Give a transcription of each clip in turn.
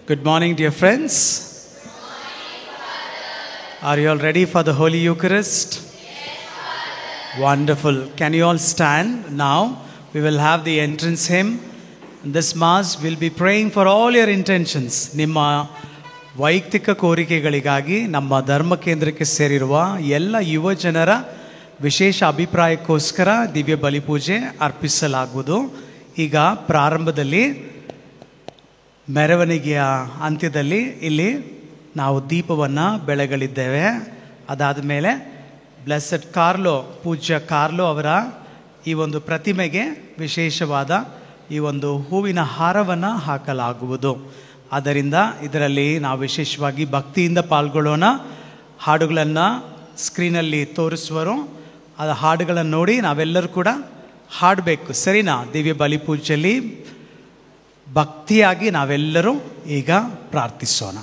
Good morning, dear friends. Are you all ready for the Holy Eucharist? Wonderful. Can you all stand now? We will have the entrance hymn. In this Mass, we'll be praying for all your intentions. ನಿಮ್ಮ ವೈಯಕ್ತಿಕ ಕೋರಿಕೆಗಳಿಗಾಗಿ ನಮ್ಮ ಧರ್ಮ ಕೇಂದ್ರಕ್ಕೆ ಸೇರಿರುವ ಎಲ್ಲ ಯುವ ಜನರ ವಿಶೇಷ ಅಭಿಪ್ರಾಯಕ್ಕೋಸ್ಕರ ದಿವ್ಯ ಬಲಿಪೂಜೆ ಅರ್ಪಿಸಲಾಗುವುದು. ಈಗ ಪ್ರಾರಂಭದಲ್ಲಿ ಮೆರವಣಿಗೆಯ ಅಂತ್ಯದಲ್ಲಿ ಇಲ್ಲಿ ನಾವು ದೀಪವನ್ನು ಬೆಳಗಲಿದ್ದೇವೆ. ಅದಾದ ಮೇಲೆ ಬ್ಲೆಸ್ಸೆಡ್ ಕಾರ್ಲೋ, ಪೂಜ್ಯ ಕಾರ್ಲೋ ಅವರ ಈ ಒಂದು ಪ್ರತಿಮೆಗೆ ವಿಶೇಷವಾದ ಈ ಒಂದು ಹೂವಿನ ಹಾರವನ್ನು ಹಾಕಲಾಗುವುದು. ಆದ್ದರಿಂದ ಇದರಲ್ಲಿ ನಾವು ವಿಶೇಷವಾಗಿ ಭಕ್ತಿಯಿಂದ ಪಾಲ್ಗೊಳ್ಳೋಣ. ಹಾಡುಗಳನ್ನು ಸ್ಕ್ರೀನಲ್ಲಿ ತೋರಿಸುವರು. ಆ ಹಾಡುಗಳನ್ನು ನೋಡಿ ನಾವೆಲ್ಲರೂ ಕೂಡ ಹಾಡಬೇಕು, ಸರಿನಾ? ದಿವ್ಯ ಬಲಿಪೂಜೆಯಲ್ಲಿ ಭಕ್ತಿಯಾಗಿ ನಾವೆಲ್ಲರೂ ಈಗ ಪ್ರಾರ್ಥಿಸೋಣ.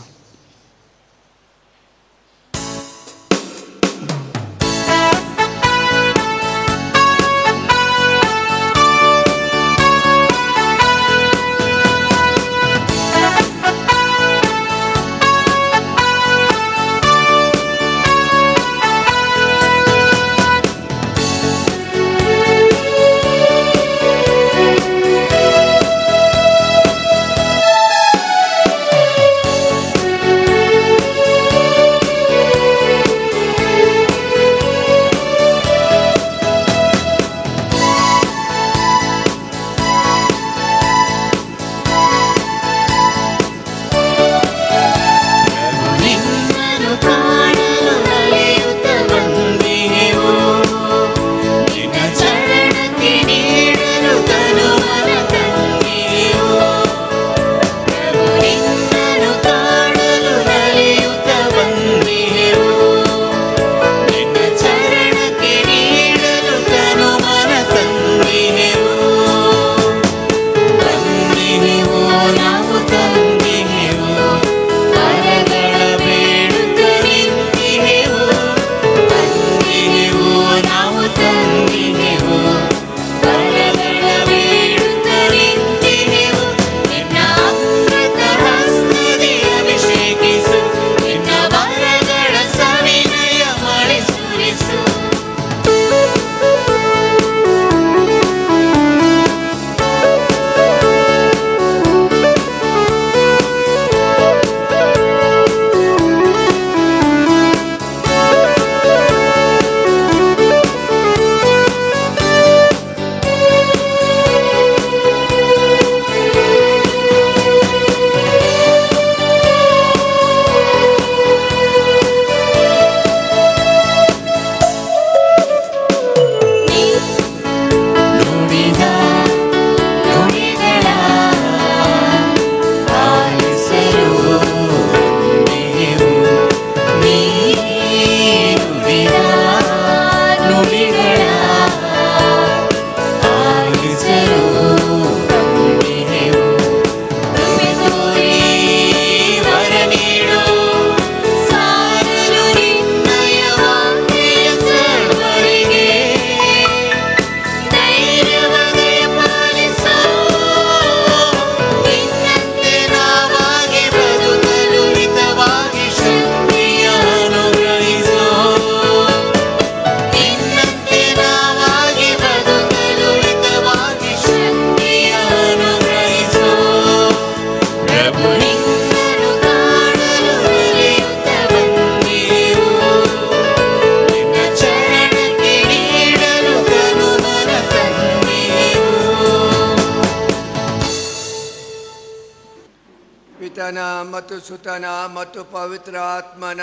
ಮತ್ತು ಸುತನ ಮತ್ತು ಪವಿತ್ರ ಆತ್ಮನ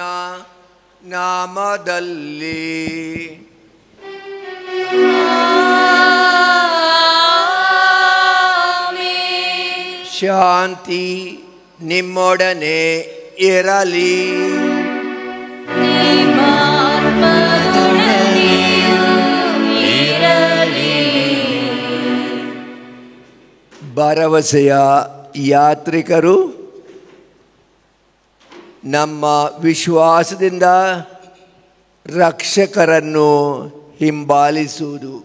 ನಾಮದಲ್ಲಿ ಶಾಂತಿ ನಿಮ್ಮೊಡನೆ ಇರಲಿ. ಭರವಸೆಯ ಯಾತ್ರಿಕರು ನಮ್ಮ ವಿಶ್ವಾಸದಿಂದ ರಕ್ಷಕರನ್ನು ಹಿಂಬಾಲಿಸುವುದು.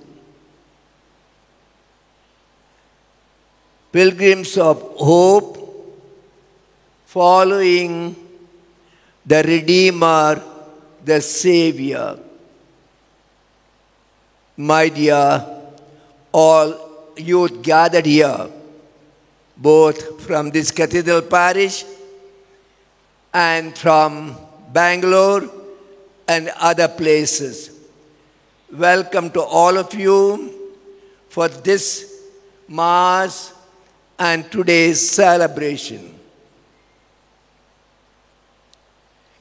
Pilgrims of hope following the Redeemer, the Savior. My dear, all youth gathered here, both from this cathedral parish and from Bangalore and other places. Welcome to all of you for this Mass and today's celebration.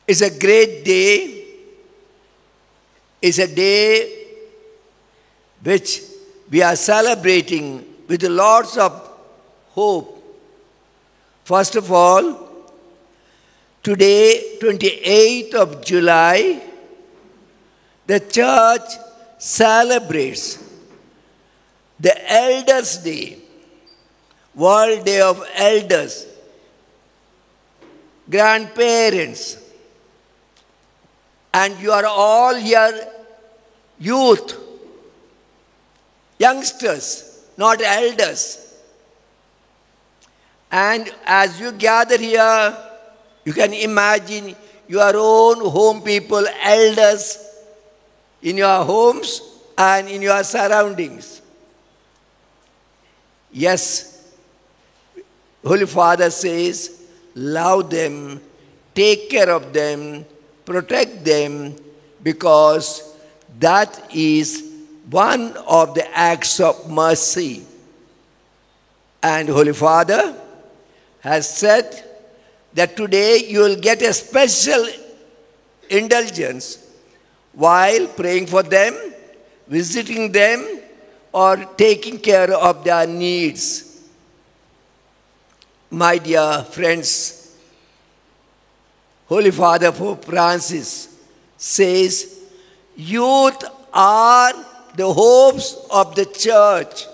It's a great day. It's a day which we are celebrating with lots of hope. First of all, today, 28th of July, the church celebrates the Elders' Day, World Day of Elders, grandparents, and you are all here youth, youngsters, not elders. And as you gather here, you can imagine your own home people, elders, in your homes and in your surroundings. Yes, Holy Father says, love them, take care of them, protect them, because that is one of the acts of mercy. And Holy Father has said that today you will get a special indulgence while praying for them, visiting them, or taking care of their needs. My dear friends, Holy Father Pope Francis says, youth are the hopes of the church.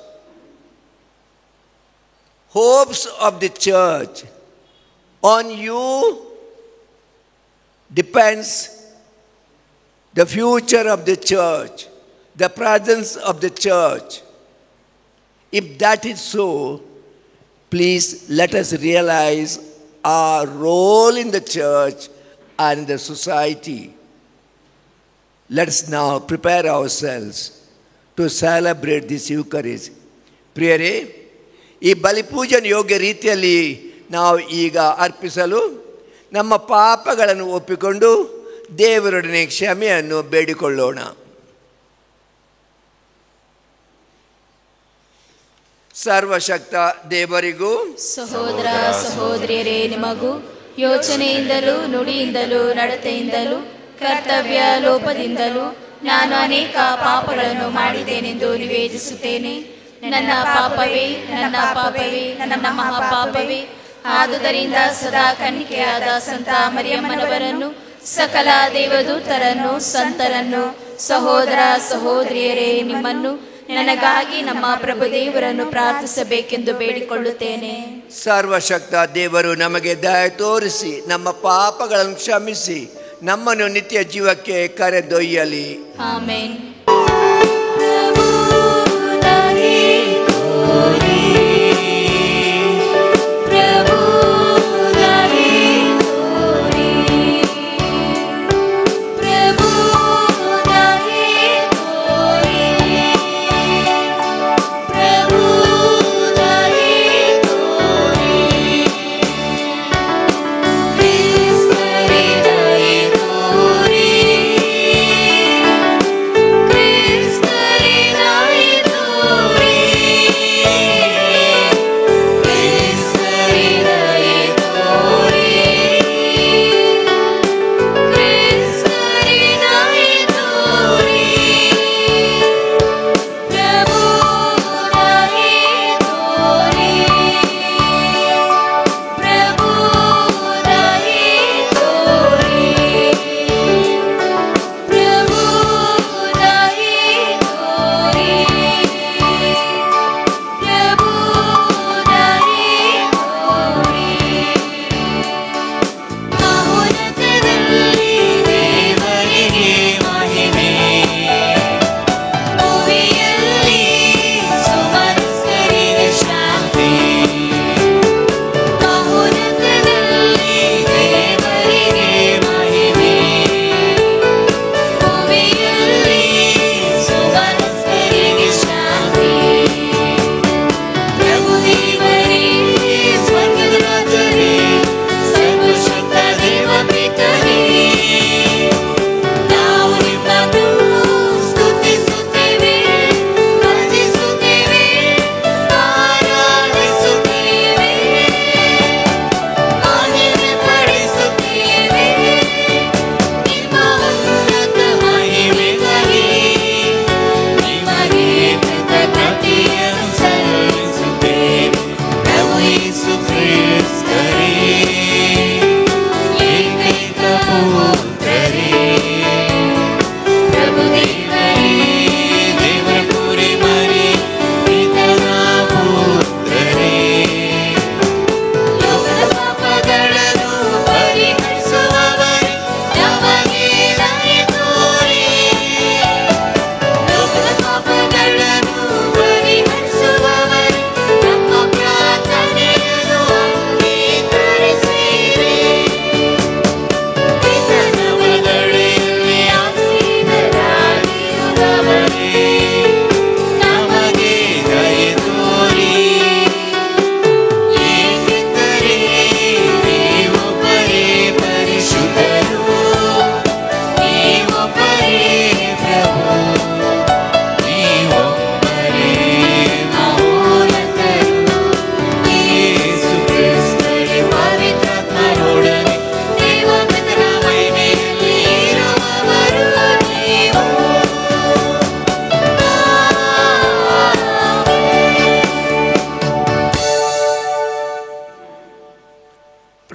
Hopes of the church. On you depends the future of the church, the presence of the church. If that is so, please let us realize our role in the church and in the society. Let us now prepare ourselves to celebrate this Eucharist. ಪ್ರಿಯರೇ, ಈ ಬಲಿಪೂಜನ ಯೋಗ್ಯ ರೀತಿಯಲ್ಲಿ ನಾವು ಈಗ ಅರ್ಪಿಸಲು ನಮ್ಮ ಪಾಪಗಳನ್ನು ಒಪ್ಪಿಕೊಂಡು ದೇವರೊಡನೆ ಕ್ಷಮೆಯನ್ನು ಬೇಡಿಕೊಳ್ಳೋಣ. ಸರ್ವಶಕ್ತ ದೇವರಿಗೂ ಸಹೋದರ ಸಹೋದರಿಯರೇ ನಿಮಗೂ ಯೋಚನೆಯಿಂದಲೂ ನುಡಿಯಿಂದಲೂ ನಡತೆಯಿಂದಲೂ ಕರ್ತವ್ಯ ಲೋಪದಿಂದಲೂ ನಾನು ಅನೇಕ ಪಾಪಗಳನ್ನು ಮಾಡಿದ್ದೇನೆಂದು ನಿವೇದಿಸುತ್ತೇನೆ. ನನ್ನ ಪಾಪವೇ ನನ್ನ ಪಾಪವೇ ನನ್ನ ಮಹಾಪಾಪವೇ. ಆದುದರಿಂದ ಸದಾ ಕನ್ನಿಕೆಯಾದ ಸಂತ ಮರಿಯಮ್ಮನವರನ್ನು, ಸಕಲ ದೇವದೂತರನ್ನು, ಸಂತರನ್ನು, ಸಹೋದರ ಸಹೋದರಿಯರೇ ನಿಮ್ಮನ್ನು, ನನಗಾಗಿ ನಮ್ಮ ಪ್ರಭು ದೇವರನ್ನು ಪ್ರಾರ್ಥಿಸಬೇಕೆಂದು ಬೇಡಿಕೊಳ್ಳುತ್ತೇನೆ. ಸರ್ವಶಕ್ತ ದೇವರು ನಮಗೆ ದಯ ತೋರಿಸಿ ನಮ್ಮ ಪಾಪಗಳನ್ನು ಕ್ಷಮಿಸಿ ನಮ್ಮನ್ನು ನಿತ್ಯ ಜೀವಕ್ಕೆ ಕರೆದೊಯ್ಯಲಿ. ಆಮೆನ್.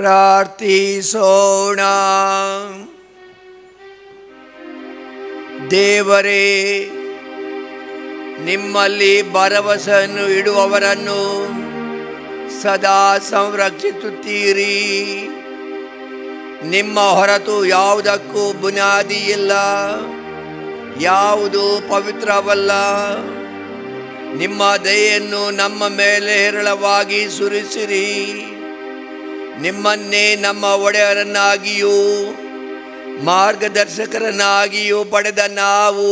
ಪ್ರಾರ್ಥಿಸೋಣ. ದೇವರೇ, ನಿಮ್ಮಲ್ಲಿ ಭರವಸೆಯನ್ನು ಇಡುವವರನ್ನು ಸದಾ ಸಂರಕ್ಷಿಸುತ್ತೀರಿ. ನಿಮ್ಮ ಹೊರತು ಯಾವುದಕ್ಕೂ ಬುನಾದಿ ಇಲ್ಲ, ಯಾವುದು ಪವಿತ್ರವಲ್ಲ. ನಿಮ್ಮ ದಯೆಯನ್ನು ನಮ್ಮ ಮೇಲೆ ಹೇರಳವಾಗಿ ಸುರಿಸಿರಿ. ನಿಮ್ಮನ್ನೇ ನಮ್ಮ ಒಡೆಯರನ್ನಾಗಿಯೂ ಮಾರ್ಗದರ್ಶಕರನ್ನಾಗಿಯೂ ಪಡೆದ ನಾವು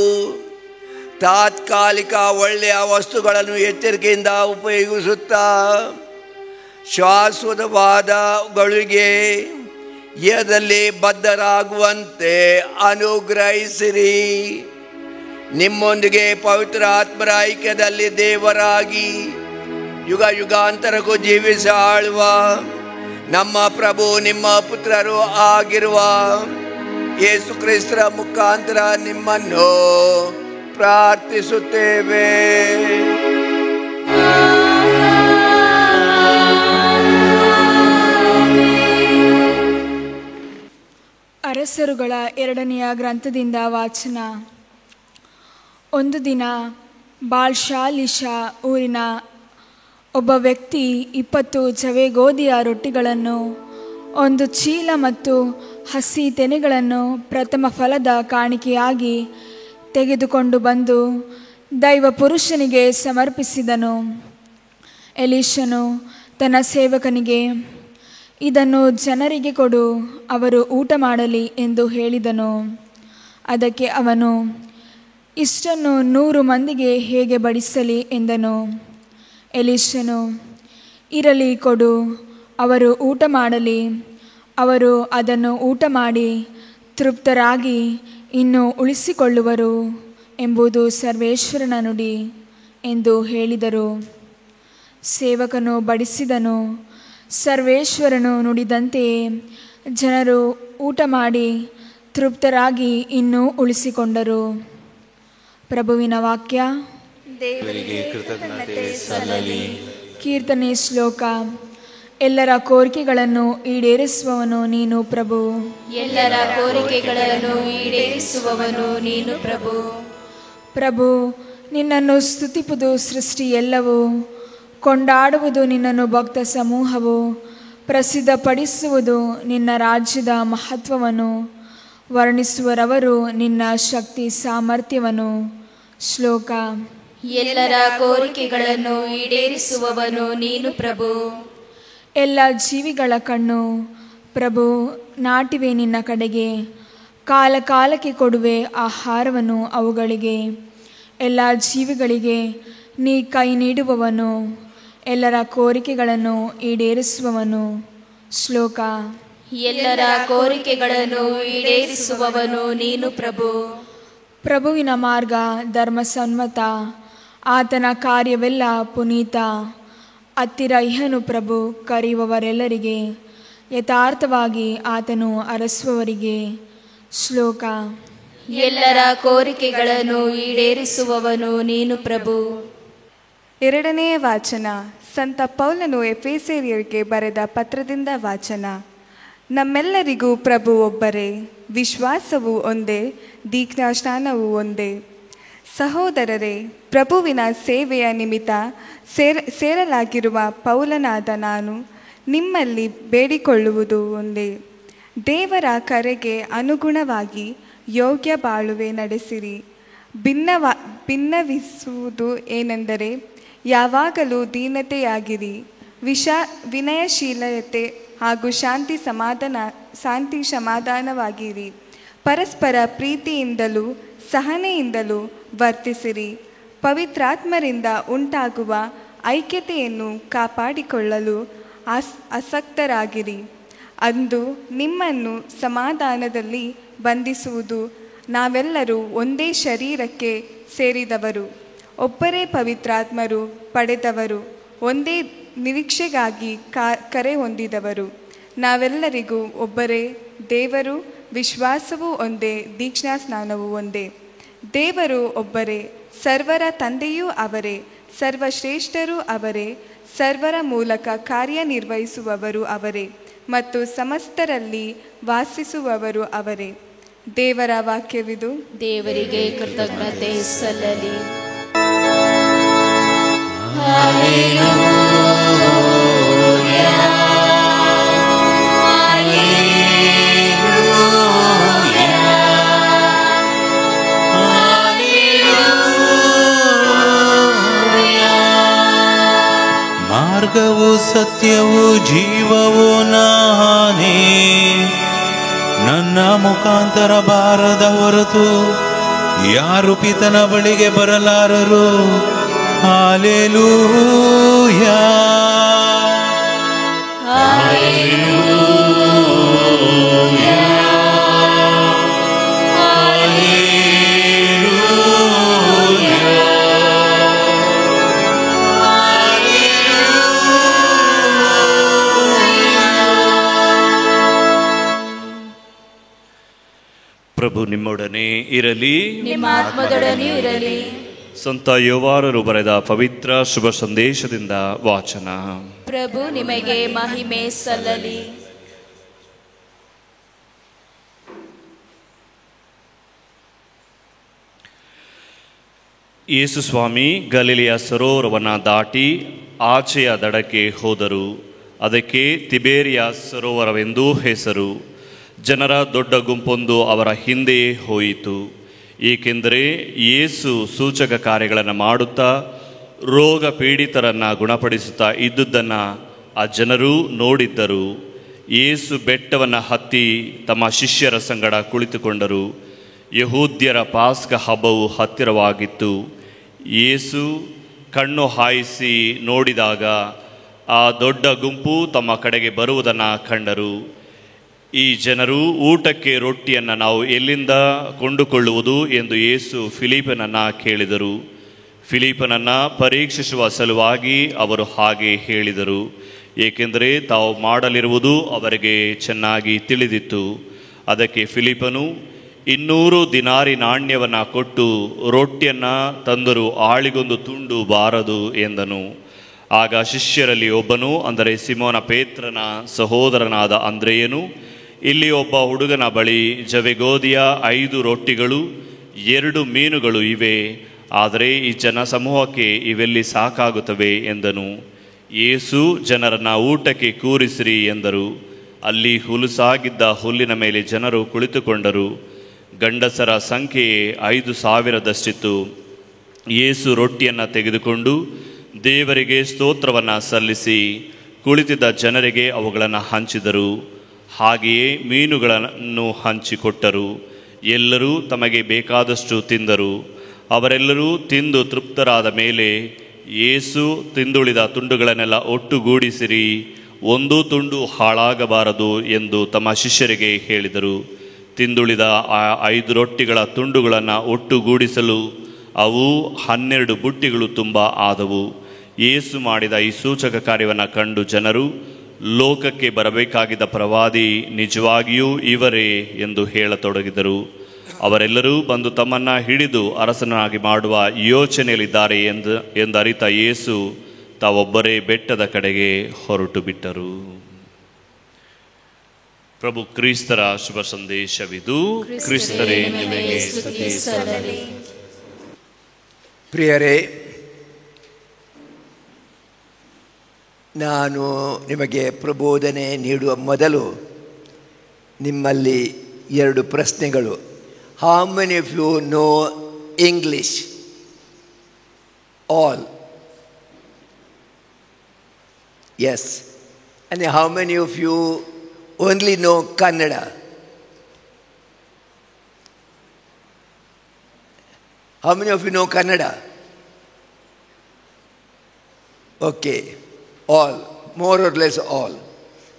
ತಾತ್ಕಾಲಿಕ ಒಳ್ಳೆಯ ವಸ್ತುಗಳನ್ನು ಎಚ್ಚರಿಕೆಯಿಂದ ಉಪಯೋಗಿಸುತ್ತಾ ಶಾಶ್ವತವಾದಗಳಿಗೆ ಯದಲ್ಲಿ ಬದ್ಧರಾಗುವಂತೆ ಅನುಗ್ರಹಿಸಿರಿ. ನಿಮ್ಮೊಂದಿಗೆ ಪವಿತ್ರ ಆತ್ಮರ ಐಕ್ಯದಲ್ಲಿ ದೇವರಾಗಿ ಯುಗ ಯುಗಾಂತರಕ್ಕೂ ಜೀವಿಸಿ ಆಳುವ ನಮ್ಮ ಪ್ರಭು ನಿಮ್ಮ ಪುತ್ರರು ಆಗಿರುವ ಯೇಸು ಕ್ರಿಸ್ತರ ಮುಖಾಂತರ ನಿಮ್ಮನ್ನು ಪ್ರಾರ್ಥಿಸುತ್ತೇವೆ. ಅರಸರುಗಳ 2ನೆಯ ಗ್ರಂಥದಿಂದ ವಾಚನ. ಒಂದು ದಿನ ಬಾಳ್ಶಾಲಿಷಾ ಊರಿನ ಒಬ್ಬ ವ್ಯಕ್ತಿ 20 ಜವೆ ಗೋಧಿಯ ರೊಟ್ಟಿಗಳನ್ನು, 1 ಚೀಲ ಮತ್ತು ಹಸಿ ತೆನೆಗಳನ್ನು ಪ್ರಥಮ ಫಲದ ಕಾಣಿಕೆಯಾಗಿ ತೆಗೆದುಕೊಂಡು ಬಂದು ದೈವ ಪುರುಷನಿಗೆ ಸಮರ್ಪಿಸಿದನು. ಎಲೀಷನು ತನ್ನ ಸೇವಕನಿಗೆ, ಇದನ್ನು ಜನರಿಗೆ ಕೊಡು, ಅವರು ಊಟ ಮಾಡಲಿ ಎಂದು ಹೇಳಿದನು. ಅದಕ್ಕೆ ಅವನು, ಇಷ್ಟನ್ನು 100 ಮಂದಿಗೆ ಹೇಗೆ ಬಡಿಸಲಿ ಎಂದನು. ಎಲೀಷನು, ಇರಲಿ ಕೊಡು, ಅವರು ಊಟ ಮಾಡಲಿ. ಅವರು ಅದನ್ನು ಊಟ ಮಾಡಿ ತೃಪ್ತರಾಗಿ ಇನ್ನೂ ಉಳಿಸಿಕೊಳ್ಳುವರು ಎಂಬುದು ಸರ್ವೇಶ್ವರನ ನುಡಿ ಎಂದು ಹೇಳಿದರು. ಸೇವಕನು ಬಡಿಸಿದನು. ಸರ್ವೇಶ್ವರನು ನುಡಿದಂತೆಯೇ ಜನರು ಊಟ ಮಾಡಿ ತೃಪ್ತರಾಗಿ ಇನ್ನೂ ಉಳಿಸಿಕೊಂಡರು. ಪ್ರಭುವಿನ ವಾಕ್ಯ. ದೇವರಿಗೆ ಕೃತಜ್ಞತೆ ಸಲ್ಲಲಿ. ಕೀರ್ತನೆ ಶ್ಲೋಕ. ಎಲ್ಲರ ಕೋರಿಕೆಗಳನ್ನು ಈಡೇರಿಸುವವನು ನೀನು ಪ್ರಭು. ಎಲ್ಲರ ಕೋರಿಕೆಗಳನ್ನು ಈಡೇರಿಸುವವನು ನೀನು ಪ್ರಭು. ಪ್ರಭು, ನಿನ್ನನ್ನು ಸ್ತುತಿಪುದು ಸೃಷ್ಟಿ ಎಲ್ಲವೂ, ಕೊಂಡಾಡುವುದು ನಿನ್ನನ್ನು ಭಕ್ತ ಸಮೂಹವು, ಪ್ರಸಿದ್ಧಪಡಿಸುವುದು ನಿನ್ನ ರಾಜ್ಯದ ಮಹತ್ವವನ್ನು, ವರ್ಣಿಸುವರವರು ನಿನ್ನ ಶಕ್ತಿ ಸಾಮರ್ಥ್ಯವನ್ನು. ಶ್ಲೋಕ. ಎಲ್ಲರ ಕೋರಿಕೆಗಳನ್ನು ಈಡೇರಿಸುವವನು ನೀನು ಪ್ರಭು. ಎಲ್ಲ ಜೀವಿಗಳ ಕಣ್ಣು ಪ್ರಭು ನಾಟಿವೆ ನಿನ್ನ ಕಡೆಗೆ, ಕಾಲ ಕಾಲಕ್ಕೆ ಕೊಡುವೆ ಆಹಾರವನ್ನು ಅವುಗಳಿಗೆ. ಎಲ್ಲ ಜೀವಿಗಳಿಗೆ ನೀ ಕೈ ನೀಡುವವನು, ಎಲ್ಲರ ಕೋರಿಕೆಗಳನ್ನು ಈಡೇರಿಸುವವನು. ಶ್ಲೋಕ. ಎಲ್ಲರ ಕೋರಿಕೆಗಳನ್ನು ಈಡೇರಿಸುವವನು ನೀನು ಪ್ರಭು. ಪ್ರಭುವಿನ ಮಾರ್ಗ ಧರ್ಮಸಮ್ಮತ, ಆತನ ಕಾರ್ಯವೆಲ್ಲ ಪುನೀತ. ಹತ್ತಿರ ಇಹನು ಪ್ರಭು ಕರೆಯುವವರೆಲ್ಲರಿಗೆ, ಯಥಾರ್ಥವಾಗಿ ಆತನು ಅರಸುವವರಿಗೆ. ಶ್ಲೋಕ. ಎಲ್ಲರ ಕೋರಿಕೆಗಳನ್ನು ಈಡೇರಿಸುವವನು ನೀನು ಪ್ರಭು. 2ನೇ ವಾಚನ. ಸಂತ ಪೌಲನು ಎಫೆಸೀಯರಿಗೆ ಬರೆದ ಪತ್ರದಿಂದ ವಾಚನ. ನಮ್ಮೆಲ್ಲರಿಗೂ ಪ್ರಭು ಒಬ್ಬರೇ, ವಿಶ್ವಾಸವು ಒಂದೇ, ದೀಕ್ಷಾಸ್ನಾನವೂ ಒಂದೇ. ಸಹೋದರರೇ, ಪ್ರಭುವಿನ ಸೇವೆಯ ನಿಮಿತ್ತ ಸೇರಲಾಗಿರುವ ಪೌಲನಾದ ನಾನು ನಿಮ್ಮಲ್ಲಿ ಬೇಡಿಕೊಳ್ಳುವುದು ಒಂದೇ. ದೇವರ ಕರೆಗೆ ಅನುಗುಣವಾಗಿ ಯೋಗ್ಯ ಬಾಳುವೆ ನಡೆಸಿರಿ. ಭಿನ್ನವಿಸುವುದು ಏನೆಂದರೆ, ಯಾವಾಗಲೂ ದೀನತೆಯಾಗಿರಿ. ವಿನಯಶೀಲತೆ ಹಾಗೂ ಶಾಂತಿ ಸಮಾಧಾನವಾಗಿರಿ. ಪರಸ್ಪರ ಪ್ರೀತಿಯಿಂದಲೂ ಸಹನೆಯಿಂದಲೂ ವರ್ತಿಸಿರಿ. ಪವಿತ್ರಾತ್ಮರಿಂದ ಉಂಟಾಗುವ ಐಕ್ಯತೆಯನ್ನು ಕಾಪಾಡಿಕೊಳ್ಳಲು ಆಸಕ್ತರಾಗಿರಿ. ಅಂದು ನಿಮ್ಮನ್ನು ಸಮಾಧಾನದಲ್ಲಿ ಬಂಧಿಸುವುದು. ನಾವೆಲ್ಲರೂ ಒಂದೇ ಶರೀರಕ್ಕೆ ಸೇರಿದವರು, ಒಬ್ಬರೇ ಪವಿತ್ರಾತ್ಮರು ಪಡೆದವರು, ಒಂದೇ ನಿರೀಕ್ಷೆಗಾಗಿ ಕರೆ ಹೊಂದಿದವರು. ನಾವೆಲ್ಲರಿಗೂ ಒಬ್ಬರೇ ದೇವರು, ವಿಶ್ವಾಸವೂ ಒಂದೇ, ದೀಕ್ಷಾಸ್ನಾನವೂ ಒಂದೇ. ದೇವರು ಒಬ್ಬರೇ, ಸರ್ವರ ತಂದೆಯೂ ಅವರೇ, ಸರ್ವಶ್ರೇಷ್ಠರೂ ಅವರೇ, ಸರ್ವರ ಮೂಲಕ ಕಾರ್ಯನಿರ್ವಹಿಸುವವರು ಅವರೇ ಮತ್ತು ಸಮಸ್ತರಲ್ಲಿ ವಾಸಿಸುವವರು ಅವರೇ. ದೇವರ ವಾಕ್ಯವಿದು. ದೇವರಿಗೆ ಕೃತಜ್ಞತೆ ಸಲ್ಲಲಿ. ಮಾರ್ಗವು ಸತ್ಯವು ಜೀವವು ನಾನೇ, ನನ್ನ ಮುಖಾಂತರ ಬಾರದ ಹೊರತು ಯಾರು ಪಿತನ ಬಳಿಗೆ ಬರಲಾರರು. ಹಾಲೆಲೂಯಾ. ಪ್ರಭು ನಿಮ್ಮೊಡನೆ ಇರಲಿ, ನಿಮ್ಮ ಆತ್ಮದೊಡನೆಯೂ ಇರಲಿ. ಸಂತ ಯೋವಾನನು ಬರೆದ ಪವಿತ್ರ ಶುಭ ಸಂದೇಶದಿಂದ ವಾಚನ. ಪ್ರಭು ನಿಮಗೆ ಮಹಿಮೆ ಸಲ್ಲಲಿ. ಯೇಸು ಸ್ವಾಮಿ ಗಲಿಲೆಯ ಸರೋವರವನ್ನು ದಾಟಿ ಆಚೆಯ ದಡಕ್ಕೆ ಹೋದರು. ಅದಕ್ಕೆ ತಿಬೇರಿಯ ಸರೋವರವೆಂದು ಹೆಸರು. ಜನರ ದೊಡ್ಡ ಗುಂಪೊಂದು ಅವರ ಹಿಂದೆಯೇ ಹೋಯಿತು, ಏಕೆಂದರೆ ಯೇಸು ಸೂಚಕ ಕಾರ್ಯಗಳನ್ನು ಮಾಡುತ್ತಾ ರೋಗ ಪೀಡಿತರನ್ನು ಗುಣಪಡಿಸುತ್ತಾ ಇದ್ದುದನ್ನು ಆ ಜನರು ನೋಡಿದ್ದರು. ಯೇಸು ಬೆಟ್ಟವನ್ನು ಹತ್ತಿ ತಮ್ಮ ಶಿಷ್ಯರ ಸಂಗಡ ಕುಳಿತುಕೊಂಡರು. ಯಹೂದ್ಯರ ಪಾಸ್ಕ ಹಬ್ಬವು ಹತ್ತಿರವಾಗಿತ್ತು. ಯೇಸು ಕಣ್ಣು ಹಾಯಿಸಿ ನೋಡಿದಾಗ ಆ ದೊಡ್ಡ ಗುಂಪು ತಮ್ಮ ಕಡೆಗೆ ಬರುವುದನ್ನು ಕಂಡರು. ಈ ಜನರು ಊಟಕ್ಕೆ ರೊಟ್ಟಿಯನ್ನು ನಾವು ಎಲ್ಲಿಂದ ಕೊಂಡುಕೊಳ್ಳುವುದು ಎಂದು ಯೇಸು ಫಿಲಿಪ್ಪನನ್ನು ಕೇಳಿದರು. ಫಿಲಿಪ್ಪನನ್ನು ಪರೀಕ್ಷಿಸುವ ಸಲುವಾಗಿ ಅವರು ಹಾಗೆ ಹೇಳಿದರು, ಏಕೆಂದರೆ ತಾವು ಮಾಡಲಿರುವುದು ಅವರಿಗೆ ಚೆನ್ನಾಗಿ ತಿಳಿದಿತ್ತು. ಅದಕ್ಕೆ ಫಿಲಿಪ್ಪನು 200 ದಿನಾರಿ ನಾಣ್ಯವನ್ನು ಕೊಟ್ಟು ರೊಟ್ಟಿಯನ್ನು ತಂದರೂ ಆಳಿಗೊಂದು ತುಂಡು ಬಾರದು ಎಂದನು. ಆಗ ಶಿಷ್ಯರಲ್ಲಿ ಒಬ್ಬನು, ಅಂದರೆ ಸಿಮೋನ ಪೇತ್ರನ ಸಹೋದರನಾದ ಅಂದ್ರೆಯನು, ಇಲ್ಲಿ ಒಬ್ಬ ಹುಡುಗನ ಬಳಿ ಜವೆಗೋದಿಯ 5 ರೊಟ್ಟಿಗಳು 2 ಮೀನುಗಳು ಇವೆ, ಆದರೆ ಈ ಜನ ಸಮೂಹಕ್ಕೆ ಇವೆಲ್ಲಿ ಸಾಕಾಗುತ್ತವೆ ಎಂದನು. ಯೇಸು ಜನರನ್ನು ಊಟಕ್ಕೆ ಕೂರಿಸಿರಿ ಎಂದರು. ಅಲ್ಲಿ ಹುಲುಸಾಗಿದ್ದ ಹುಲ್ಲಿನ ಮೇಲೆ ಜನರು ಕುಳಿತುಕೊಂಡರು. ಗಂಡಸರ ಸಂಖ್ಯೆಯೇ 5,000ದಷ್ಟಿತ್ತು. ಯೇಸು ರೊಟ್ಟಿಯನ್ನು ತೆಗೆದುಕೊಂಡು ದೇವರಿಗೆ ಸ್ತೋತ್ರವನ್ನು ಸಲ್ಲಿಸಿ ಕುಳಿತಿದ್ದ ಜನರಿಗೆ ಅವುಗಳನ್ನು ಹಂಚಿದರು. ಹಾಗೆಯೇ ಮೀನುಗಳನ್ನು ಹಂಚಿಕೊಟ್ಟರು. ಎಲ್ಲರೂ ತಮಗೆ ಬೇಕಾದಷ್ಟು ತಿಂದರು. ಅವರೆಲ್ಲರೂ ತಿಂದು ತೃಪ್ತರಾದ ಮೇಲೆ ಯೇಸು ತಿಂದುಳಿದ ತುಂಡುಗಳನ್ನೆಲ್ಲ ಒಟ್ಟುಗೂಡಿಸಿರಿ, ಒಂದೂ ತುಂಡು ಹಾಳಾಗಬಾರದು ಎಂದು ತಮ್ಮ ಶಿಷ್ಯರಿಗೆ ಹೇಳಿದರು. ತಿಂದುಳಿದ ಆ 5 ರೊಟ್ಟಿಗಳ ತುಂಡುಗಳನ್ನು ಒಟ್ಟುಗೂಡಿಸಲು ಅವು 12 ಬುಟ್ಟಿಗಳು ತುಂಬ ಆದವು. ಯೇಸು ಮಾಡಿದ ಈ ಸೂಚಕ ಕಾರ್ಯವನ್ನು ಕಂಡು ಜನರು, ಲೋಕಕ್ಕೆ ಬರಬೇಕಾಗಿದ್ದ ಪ್ರವಾದಿ ನಿಜವಾಗಿಯೂ ಇವರೇ ಎಂದು ಹೇಳತೊಡಗಿದರು. ಅವರೆಲ್ಲರೂ ಬಂದು ತಮ್ಮನ್ನು ಹಿಡಿದು ಅರಸನಾಗಿ ಮಾಡುವ ಯೋಚನೆಯಲ್ಲಿದ್ದಾರೆ ಎಂದರಿತ ಯೇಸು ತಾವೊಬ್ಬರೇ ಬೆಟ್ಟದ ಕಡೆಗೆ ಹೊರಟು ಬಿಟ್ಟರು. ಪ್ರಭು ಕ್ರಿಸ್ತರ ಶುಭ ಸಂದೇಶವಿದು. ಕ್ರಿಸ್ತರೇ ನಿಮಗೆ ಸ್ತುತಿ ಸಲ್ಲಲಿ. ಪ್ರಿಯರೇ, ನಾನು ನಿಮಗೆ ಪ್ರಬೋಧನೆ ನೀಡುವ ಮೊದಲು ನಿಮ್ಮಲ್ಲಿ 2 ಪ್ರಶ್ನೆಗಳು. How many of you know English? All? Yes. And how many of you only know Kannada? How many of you know Kannada? Okay. All, more or less all.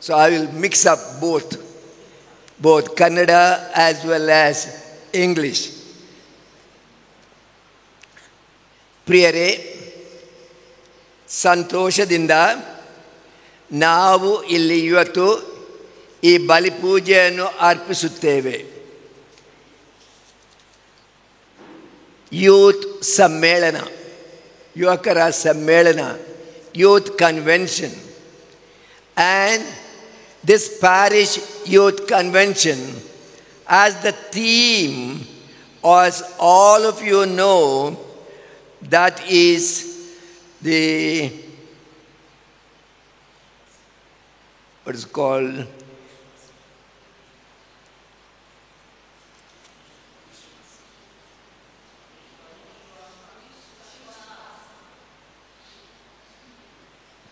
So I will mix up both Kannada as well as English. ಪ್ರಿಯರೇ, ಸಂತೋಷದಿಂದ ನಾವು ಇಲ್ಲಿ ಇವತ್ತು ಈ ಬಲಿಪೂಜೆಯನ್ನು ಅರ್ಪಿಸುತ್ತೇವೆ. Youth ಸಮ್ಮೇಳನ, ಯುವಕರ ಸಮ್ಮೇಳನ, youth convention, and this parish youth convention as the theme, as all of you know, that is the, what is called,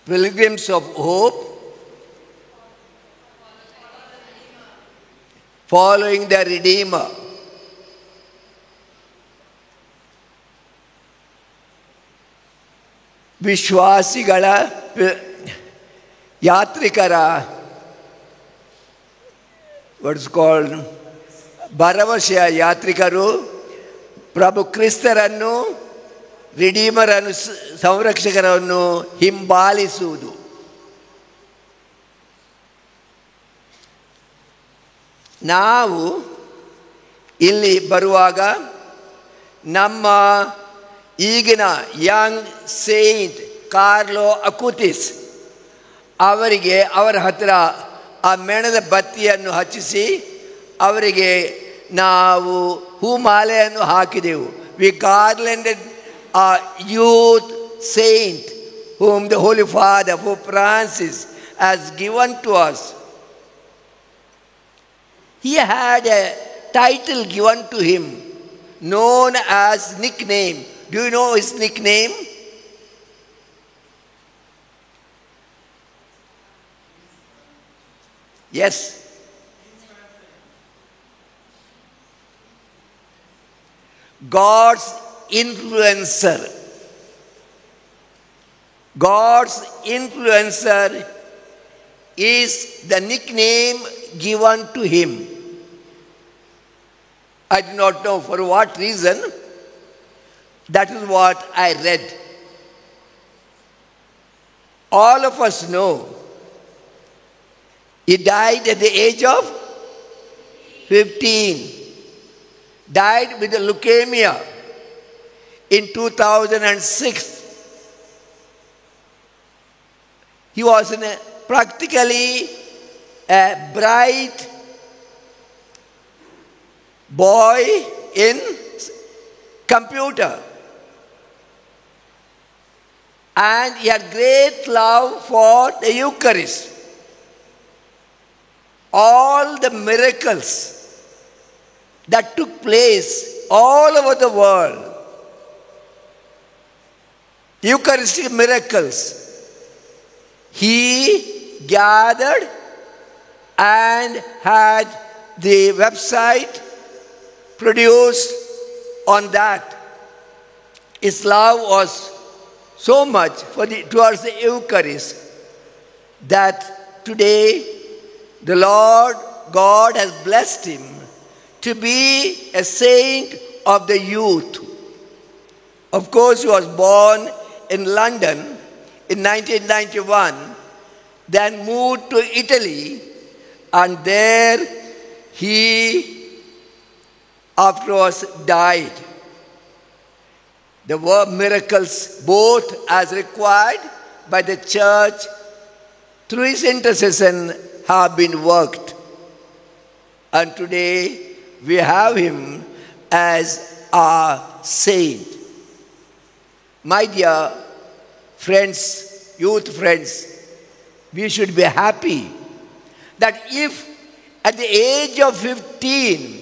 Pilgrims of Hope, following the Redeemer. ವಿಶ್ವಾಸಿಗಳ ಯಾತ್ರಿಕರ ವಾಟ್ಸ್ ಕಾಲ್ಡ್ ಭರವಸೆಯ ಯಾತ್ರಿಕರು ಪ್ರಭು ಕ್ರಿಸ್ತರನ್ನು ರಿಡೀಮರನ್ನು ಸಂರಕ್ಷಕರನ್ನು ಹಿಂಬಾಲಿಸುವುದು. ನಾವು ಇಲ್ಲಿ ಬರುವಾಗ ನಮ್ಮ ಈಗಿನ ಯಂಗ್ ಸೇಂಟ್ ಕಾರ್ಲೋ ಅಕುತಿಸ್ ಅವರಿಗೆ ಅವರ ಹತ್ತಿರ ಆ ಮೇಣದ ಬತ್ತಿಯನ್ನು ಹಚ್ಚಿಸಿ ಅವರಿಗೆ ನಾವು ಹೂಮಾಲೆಯನ್ನು ಹಾಕಿದೆವು. We garlanded a youth saint whom the Holy Father, Pope Francis, has given to us. He had a title given to him known as nickname. Do you know his nickname? Yes. God's influencer. God's influencer is the nickname given to him. I do not know for what reason. That is what I read. All of us know he died at the age of 15. Died with leukemia in 2006. He was practically a bright boy in computer. And he had great love for the Eucharist. All the miracles that took place all over the world, Eucharistic miracles, he gathered and had the website produced on that. His love was so much towards the Eucharist that today the Lord God has blessed him to be a saint of the youth. Of course, he was born in London in 1991, then moved to Italy, and there he afterwards died. There were miracles both as required by the church through his intercession have been worked. And today we have him as our saint. My dear friends, youth friends, we should be happy that if at the age of 15,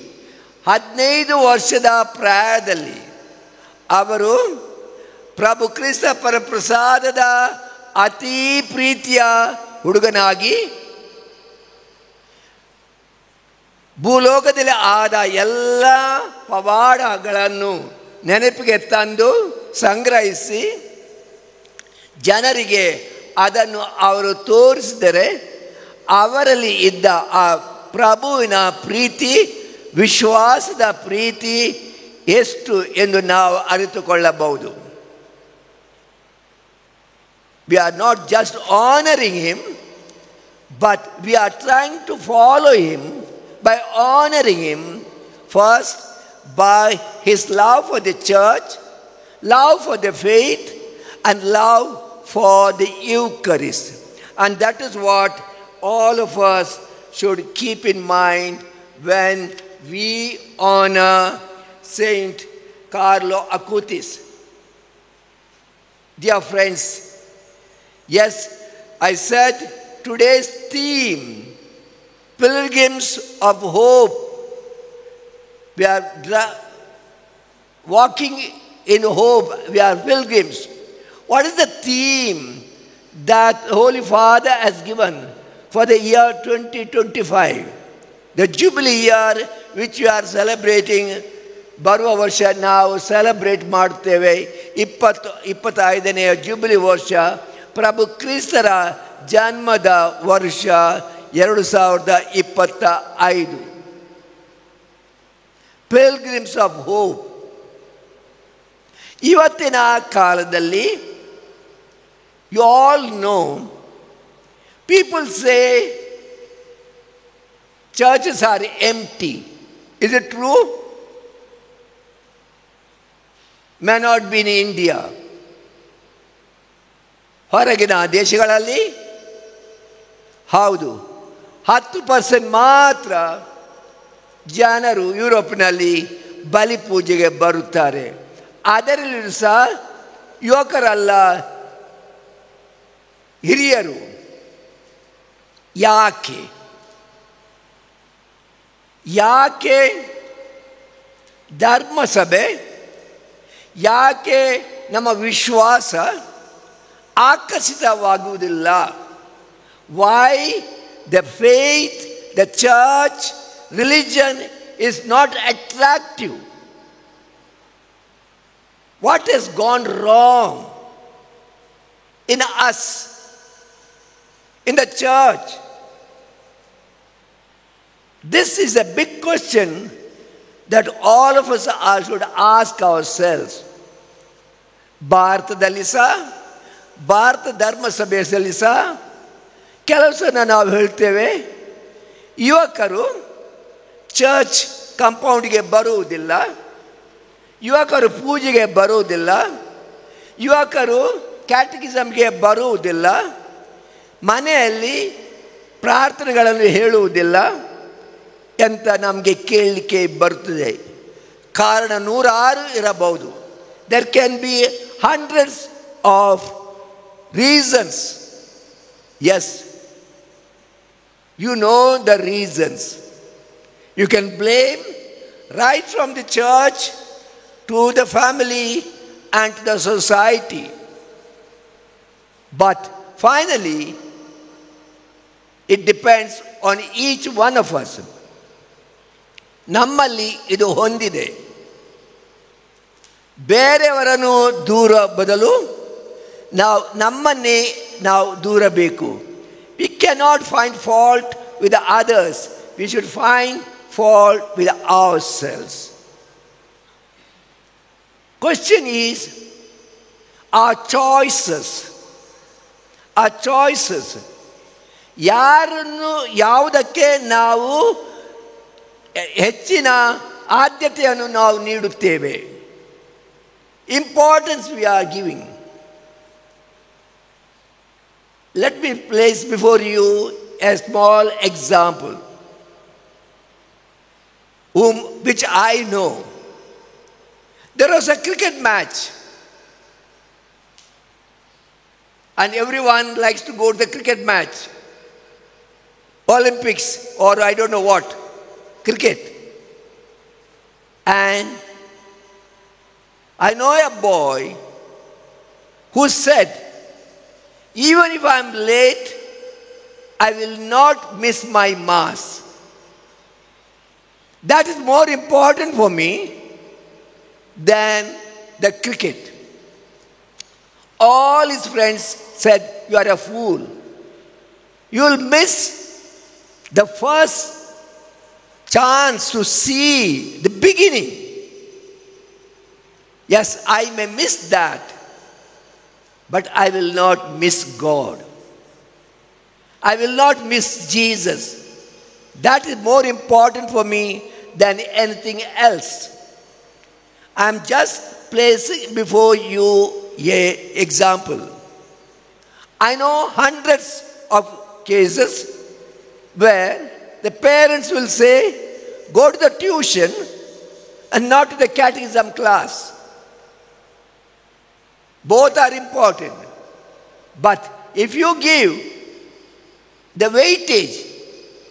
15 ವರ್ಷದ ಪ್ರಾಯದಲ್ಲಿ ಅವರು ಪ್ರಭು ಕ್ರಿಸ್ತ ಪರಪ್ರಸಾದದ ಅತಿ ಪ್ರೀತಿಯ ಹುಡುಗನಾಗಿ ಭೂಲೋಕದಲ್ಲಿ ಆದ ಎಲ್ಲ ಪವಾಡಗಳನ್ನು ನೆನಪಿಗೆ ತಂದು ಸಂಗ್ರಹಿಸಿ ಜನರಿಗೆ ಅದನ್ನು ಅವರು ತೋರಿಸಿದರೆ ಅವರಲ್ಲಿ ಇದ್ದ ಆ ಪ್ರಭುವಿನ ಪ್ರೀತಿ, ವಿಶ್ವಾಸದ ಪ್ರೀತಿ ಎಷ್ಟು ಎಂದು ನಾವು ಅರಿತುಕೊಳ್ಳಬಹುದು. We are not just honoring him, but we are trying to follow him by honoring him first by his love for the church, love for the faith, and love for the Eucharist. And that is what all of us should keep in mind when we honor Saint Carlo Acutis. Dear friends, yes, I said today's theme, Pilgrims of Hope. We are walking in hope. We are pilgrims. What is the theme that Holy Father has given for the year 2025? The Jubilee year which we are celebrating, ಬರುವ ವರ್ಷ ನಾವು celebrate ಮಾಡ್ತೇವೆ 25ನೇ jubilee ವರ್ಷ, ಪ್ರಭು ಕ್ರಿಸ್ತರ ಜನ್ಮದ ವರ್ಷ 2025. Pilgrims of hope. ಇವತ್ತಿನ ಕಾಲದಲ್ಲಿ you all know, people say churches are empty. Is it true? May not be in India. ಹೊರಗಿನ ದೇಶಗಳಲ್ಲಿ ಹೌದು 10% ಮಾತ್ರ ಜನರು ಯುರೋಪಿನಲ್ಲಿ ಬಲಿ ಪೂಜೆಗೆ ಬರುತ್ತಾರೆ. ಅದರಲ್ಲಿ ಸಹ ಯುವಕರಲ್ಲ, ಹಿರಿಯರು. ಯಾಕೆ ಧರ್ಮಸಭೆ, ಯಾಕೆ ನಮ್ಮ ವಿಶ್ವಾಸ ಆಕರ್ಷಿತವಾಗುವುದಿಲ್ಲ? Why the faith, the church, religion is not attractive? What has gone wrong in us, in the church? This is a big question that all of us should ask ourselves. ಭಾರತದಲ್ಲಿ ಸಹ, ಭಾರತ ಧರ್ಮ ಸಭೆಯಲ್ಲಿ ಸಹ ಕೆಲವು ಸಲ ನಾವು ಹೇಳ್ತೇವೆ, ಯುವಕರು ಚರ್ಚ್ ಕಾಂಪೌಂಡ್ಗೆ ಬರುವುದಿಲ್ಲ, ಯುವಕರು ಪೂಜೆಗೆ ಬರುವುದಿಲ್ಲ, ಯುವಕರು ಕ್ಯಾಟಕಿಸಮ್ಗೆ ಬರುವುದಿಲ್ಲ, ಮನೆಯಲ್ಲಿ ಪ್ರಾರ್ಥನೆಗಳನ್ನು ಹೇಳುವುದಿಲ್ಲ ಅಂತ ನಮಗೆ ಕೇಳಲಿಕ್ಕೆ ಬರ್ತದೆ. ಕಾರಣ 106 ಇರಬಹುದು. There can be hundreds of reasons. Yes, you know the reasons. You can blame right from the church to the family and to the society. But finally, it depends on each one of us. ನಮ್ಮಲ್ಲಿ ಇದು ಹೊಂದಿದೆ. ಬೇರೆಯವರನ್ನು ದೂರ ಬದಲು ನಮ್ಮನ್ನೇ ನಾವು ದೂರಬೇಕು. We cannot find fault with the others. We should find fault with ourselves. Question is, our choices. ಯಾರನ್ನು ಯಾವುದಕ್ಕೆ ನಾವು ಹೆಚ್ಚಿನ ಆದ್ಯತೆಯನ್ನು ನಾವು ನೀಡುತ್ತೇವೆ? Importance we are giving. Let me place before you a small example which I know. There was a cricket match and everyone likes to go to the cricket match, Olympics or I don't know what, cricket. And I know a boy who said, even if I am late, I will not miss my mass. That is more important for me than the cricket. All his friends said, you are a fool. You will miss the first chance to see the beginning. Yes, I may miss that, but I will not miss God. I will not miss Jesus. That is more important for me than anything else. I am just placing before you an example. I know hundreds of cases where the parents will say, go to the tuition and not to the catechism class. Both are important. But if you give the weightage,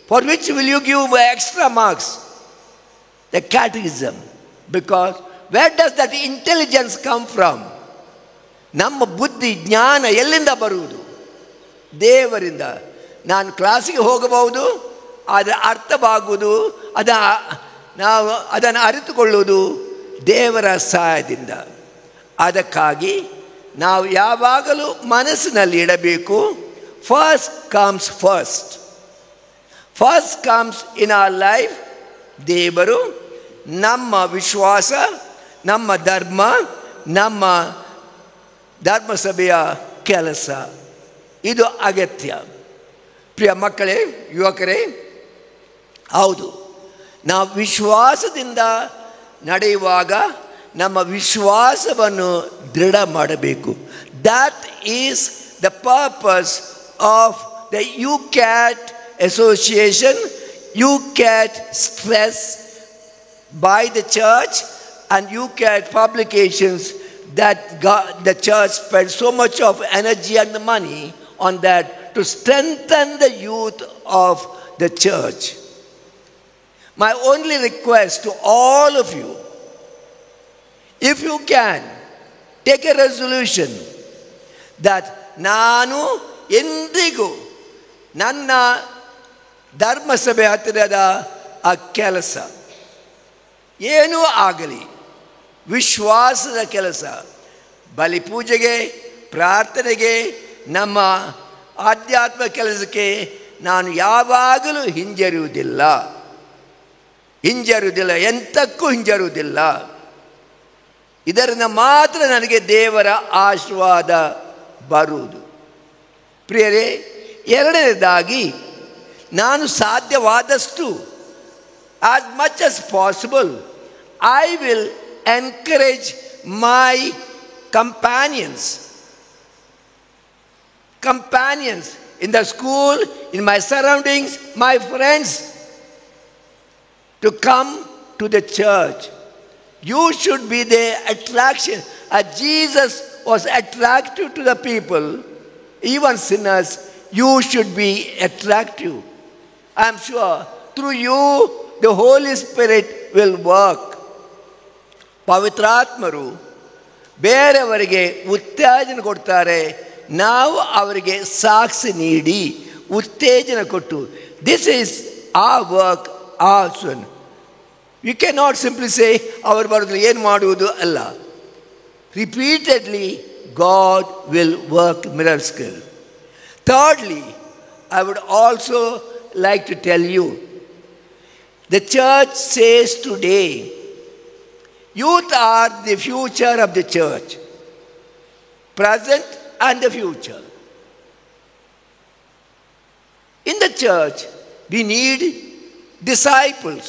for which will you give extra marks? The catechism. Because where does that intelligence come from? ನಮ್ಮ ಬುದ್ಧಿ ಜ್ಞಾನ ಎಲ್ಲಿಂದ ಬರುವುದು? ದೇವರಿಂದ. ನಾನು ಕ್ಲಾಸಿಗೆ ಹೋಗಬಹುದು, ಅದರ ಅರ್ಥವಾಗುವುದು, ನಾವು ಅದನ್ನು ಅರಿತುಕೊಳ್ಳುವುದು ದೇವರ ಸಹಾಯದಿಂದ. ಅದಕ್ಕಾಗಿ ನಾವು ಯಾವಾಗಲೂ ಮನಸ್ಸಿನಲ್ಲಿ ಇಡಬೇಕು, first comes first. First comes in our life ದೇವರು, ನಮ್ಮ ವಿಶ್ವಾಸ, ನಮ್ಮ ಧರ್ಮ, ನಮ್ಮ ಧರ್ಮಸಭೆಯ ಕೆಲಸ. ಇದು ಅಗತ್ಯ. ಪ್ರಿಯ ಮಕ್ಕಳೇ, ಯುವಕರೇ, ಹೌದು, ನಾವು ವಿಶ್ವಾಸದಿಂದ ನಡೆಯುವಾಗ ನಮ್ಮ ವಿಶ್ವಾಸವನ್ನು ದೃಢ ಮಾಡಬೇಕು. That is the purpose of the UCAT association, UCAT stress by the church and UCAT publications that the church spent so much of energy and the money on that to strengthen the youth of the church. My only request to all of you, if you can, take a resolution that ನಾನು ಎಂದಿಗೂ ನನ್ನ ಧರ್ಮಸಭೆ ಹತ್ತಿರದ ಆ ಕೆಲಸ ಏನೂ ಆಗಲಿ, ವಿಶ್ವಾಸದ ಕೆಲಸ, ಬಲಿಪೂಜೆಗೆ, ಪ್ರಾರ್ಥನೆಗೆ, ನಮ್ಮ ಆಧ್ಯಾತ್ಮ ಕೆಲಸಕ್ಕೆ ನಾನು ಯಾವಾಗಲೂ ಹಿಂಜರಿಯುವುದಿಲ್ಲ, ಎಂತಕ್ಕೂ ಹಿಂಜರಿಯುವುದಿಲ್ಲ. ಇದರಿಂದ ಮಾತ್ರ ನನಗೆ ದೇವರ ಆಶೀರ್ವಾದ ಬರುವುದು. ಪ್ರಿಯರೇ, ಎರಡನೇದಾಗಿ ನಾನು ಸಾಧ್ಯವಾದಷ್ಟು as much as possible I will encourage my companions in the school, in my surroundings, my friends, to come to the church. You should be the attraction. As Jesus was attractive to the people, even sinners, you should be attractive. I am sure through you the Holy Spirit will work. ಪವಿತ್ರಾತ್ಮರು ಬೇರೆಯವರಿಗೆ ಉತ್ತೇಜನ ಕೊಡ್ತಾರೆ, ನಾವು ಅವರಿಗೆ ಸಾಕ್ಷಿ ನೀಡಿ ಉತ್ತೇಜನ ಕೊಟ್ಟು, this is our work also. You cannot simply say ಅವರು ಬರೋದು ಏನು ಮಾಡುವುದು ಅಲ್ಲ. Repeatedly God will work miracles. Thirdly, I would also like to tell you, the church says today, youth are the future of the church, present and the future. In the church, we need disciples.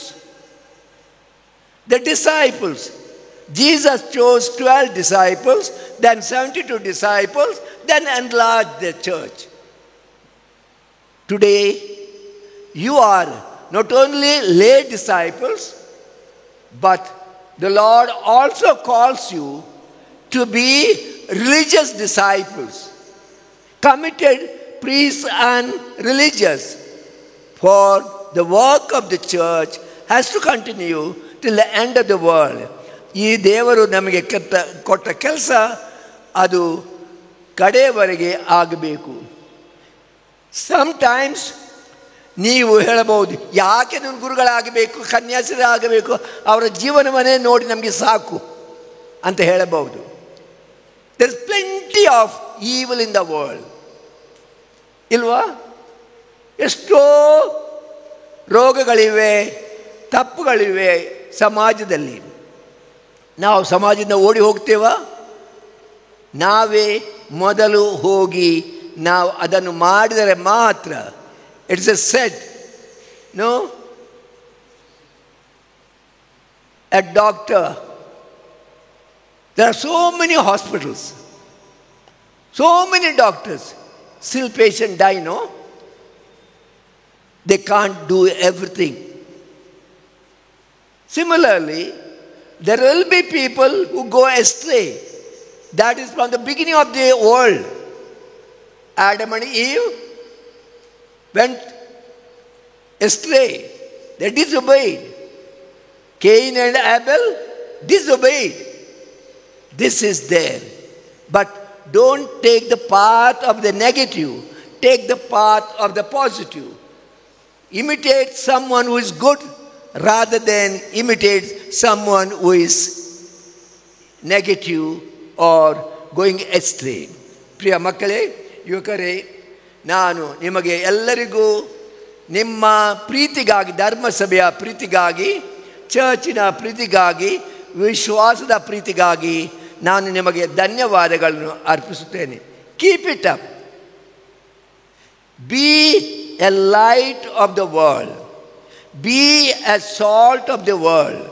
The disciples, Jesus chose 12 disciples, then 72 disciples, then enlarged the church. Today, you are not only lay disciples, but the Lord also calls you to be religious disciples, committed priests and religious, for the work of the church has to continue till the end of the world. ಈ ದೇವರು ನಮಗೆ ಕೊಟ್ಟ ಕೆಲಸ ಅದು ಕಡೆಯವರೆಗೆ ಆಗಬೇಕು. Sometimes ನೀವು ಹೇಳಬಹುದು, ಯಾಕೆ ನೀವು ಗುರುಗಳಾಗಬೇಕು, ಕನ್ಯಾಸರಾಗಬೇಕು, ಅವರ ಜೀವನವನ್ನೇ ನೋಡಿ ನಮಗೆ ಸಾಕು ಅಂತ ಹೇಳಬಹುದು. There is plenty of evil in the world. ಇಲ್ವಾ? ಎಷ್ಟೋ ರೋಗಗಳಿವೆ, ತಪ್ಪುಗಳಿವೆ ಸಮಾಜದಲ್ಲಿ. ನಾವು ಸಮಾಜದಿಂದ ಓಡಿ ಹೋಗ್ತೇವಾ? ನಾವೇ ಮೊದಲು ಹೋಗಿ ನಾವು ಅದನ್ನು ಮಾಡಿದರೆ ಮಾತ್ರ. It's a said, no? A doctor, there are so many hospitals, so many doctors, still patient die, no? They can't do everything. Similarly, there will be people who go astray. That is from the beginning of the world. Adam and Eve went astray. They disobeyed. Cain and Abel disobeyed. This is there. But don't take the path of the negative. Take the path of the positive. Imitate someone who is good rather than imitate someone who is negative or going astray. ಪ್ರಿಯ ಮಕ್ಕಳೇ, ಯುವಕರೇ, ನಾನು ನಿಮಗೆ ಎಲ್ಲರಿಗೂ ನಿಮ್ಮ ಪ್ರೀತಿಗಾಗಿ, ಧರ್ಮಸಭೆಯ ಪ್ರೀತಿಗಾಗಿ, ಚರ್ಚಿನ ಪ್ರೀತಿಗಾಗಿ, ವಿಶ್ವಾಸದ ಪ್ರೀತಿಗಾಗಿ ನಾನು ನಿಮಗೆ ಧನ್ಯವಾದಗಳನ್ನು ಅರ್ಪಿಸುತ್ತೇನೆ. Keep it up. Be a light of the world. Be a salt of the world.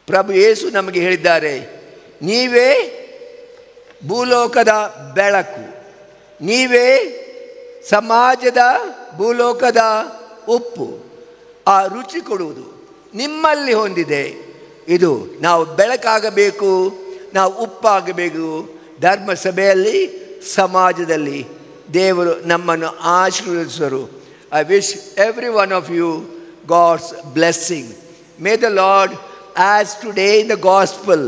ಪ್ರಭು ಯೇಸು ನಮಗೆ ಹೇಳಿದ್ದಾರೆ, ನೀವೇ ಭೂಲೋಕದ ಬೆಳಕು, ನೀವೇ ಸಮಾಜದ ಭೂಲೋಕದ ಉಪ್ಪು. ಆ ರುಚಿ ಕೊಡುವುದು ನಿಮ್ಮಲ್ಲಿ ಹೊಂದಿದೆ. ಇದು ನಾವು ಬೆಳಕಾಗಬೇಕು, ನಾವು ಉಪ್ಪಾಗಬೇಕು. ಧರ್ಮಸಭೆಯಲ್ಲಿ, ಸಮಾಜದಲ್ಲಿ ದೇವರು ನಮ್ಮನ್ನು ಆಶೀರ್ವದಿಸುವರು. I wish every one of you God's blessing. May the Lord, as today in the gospel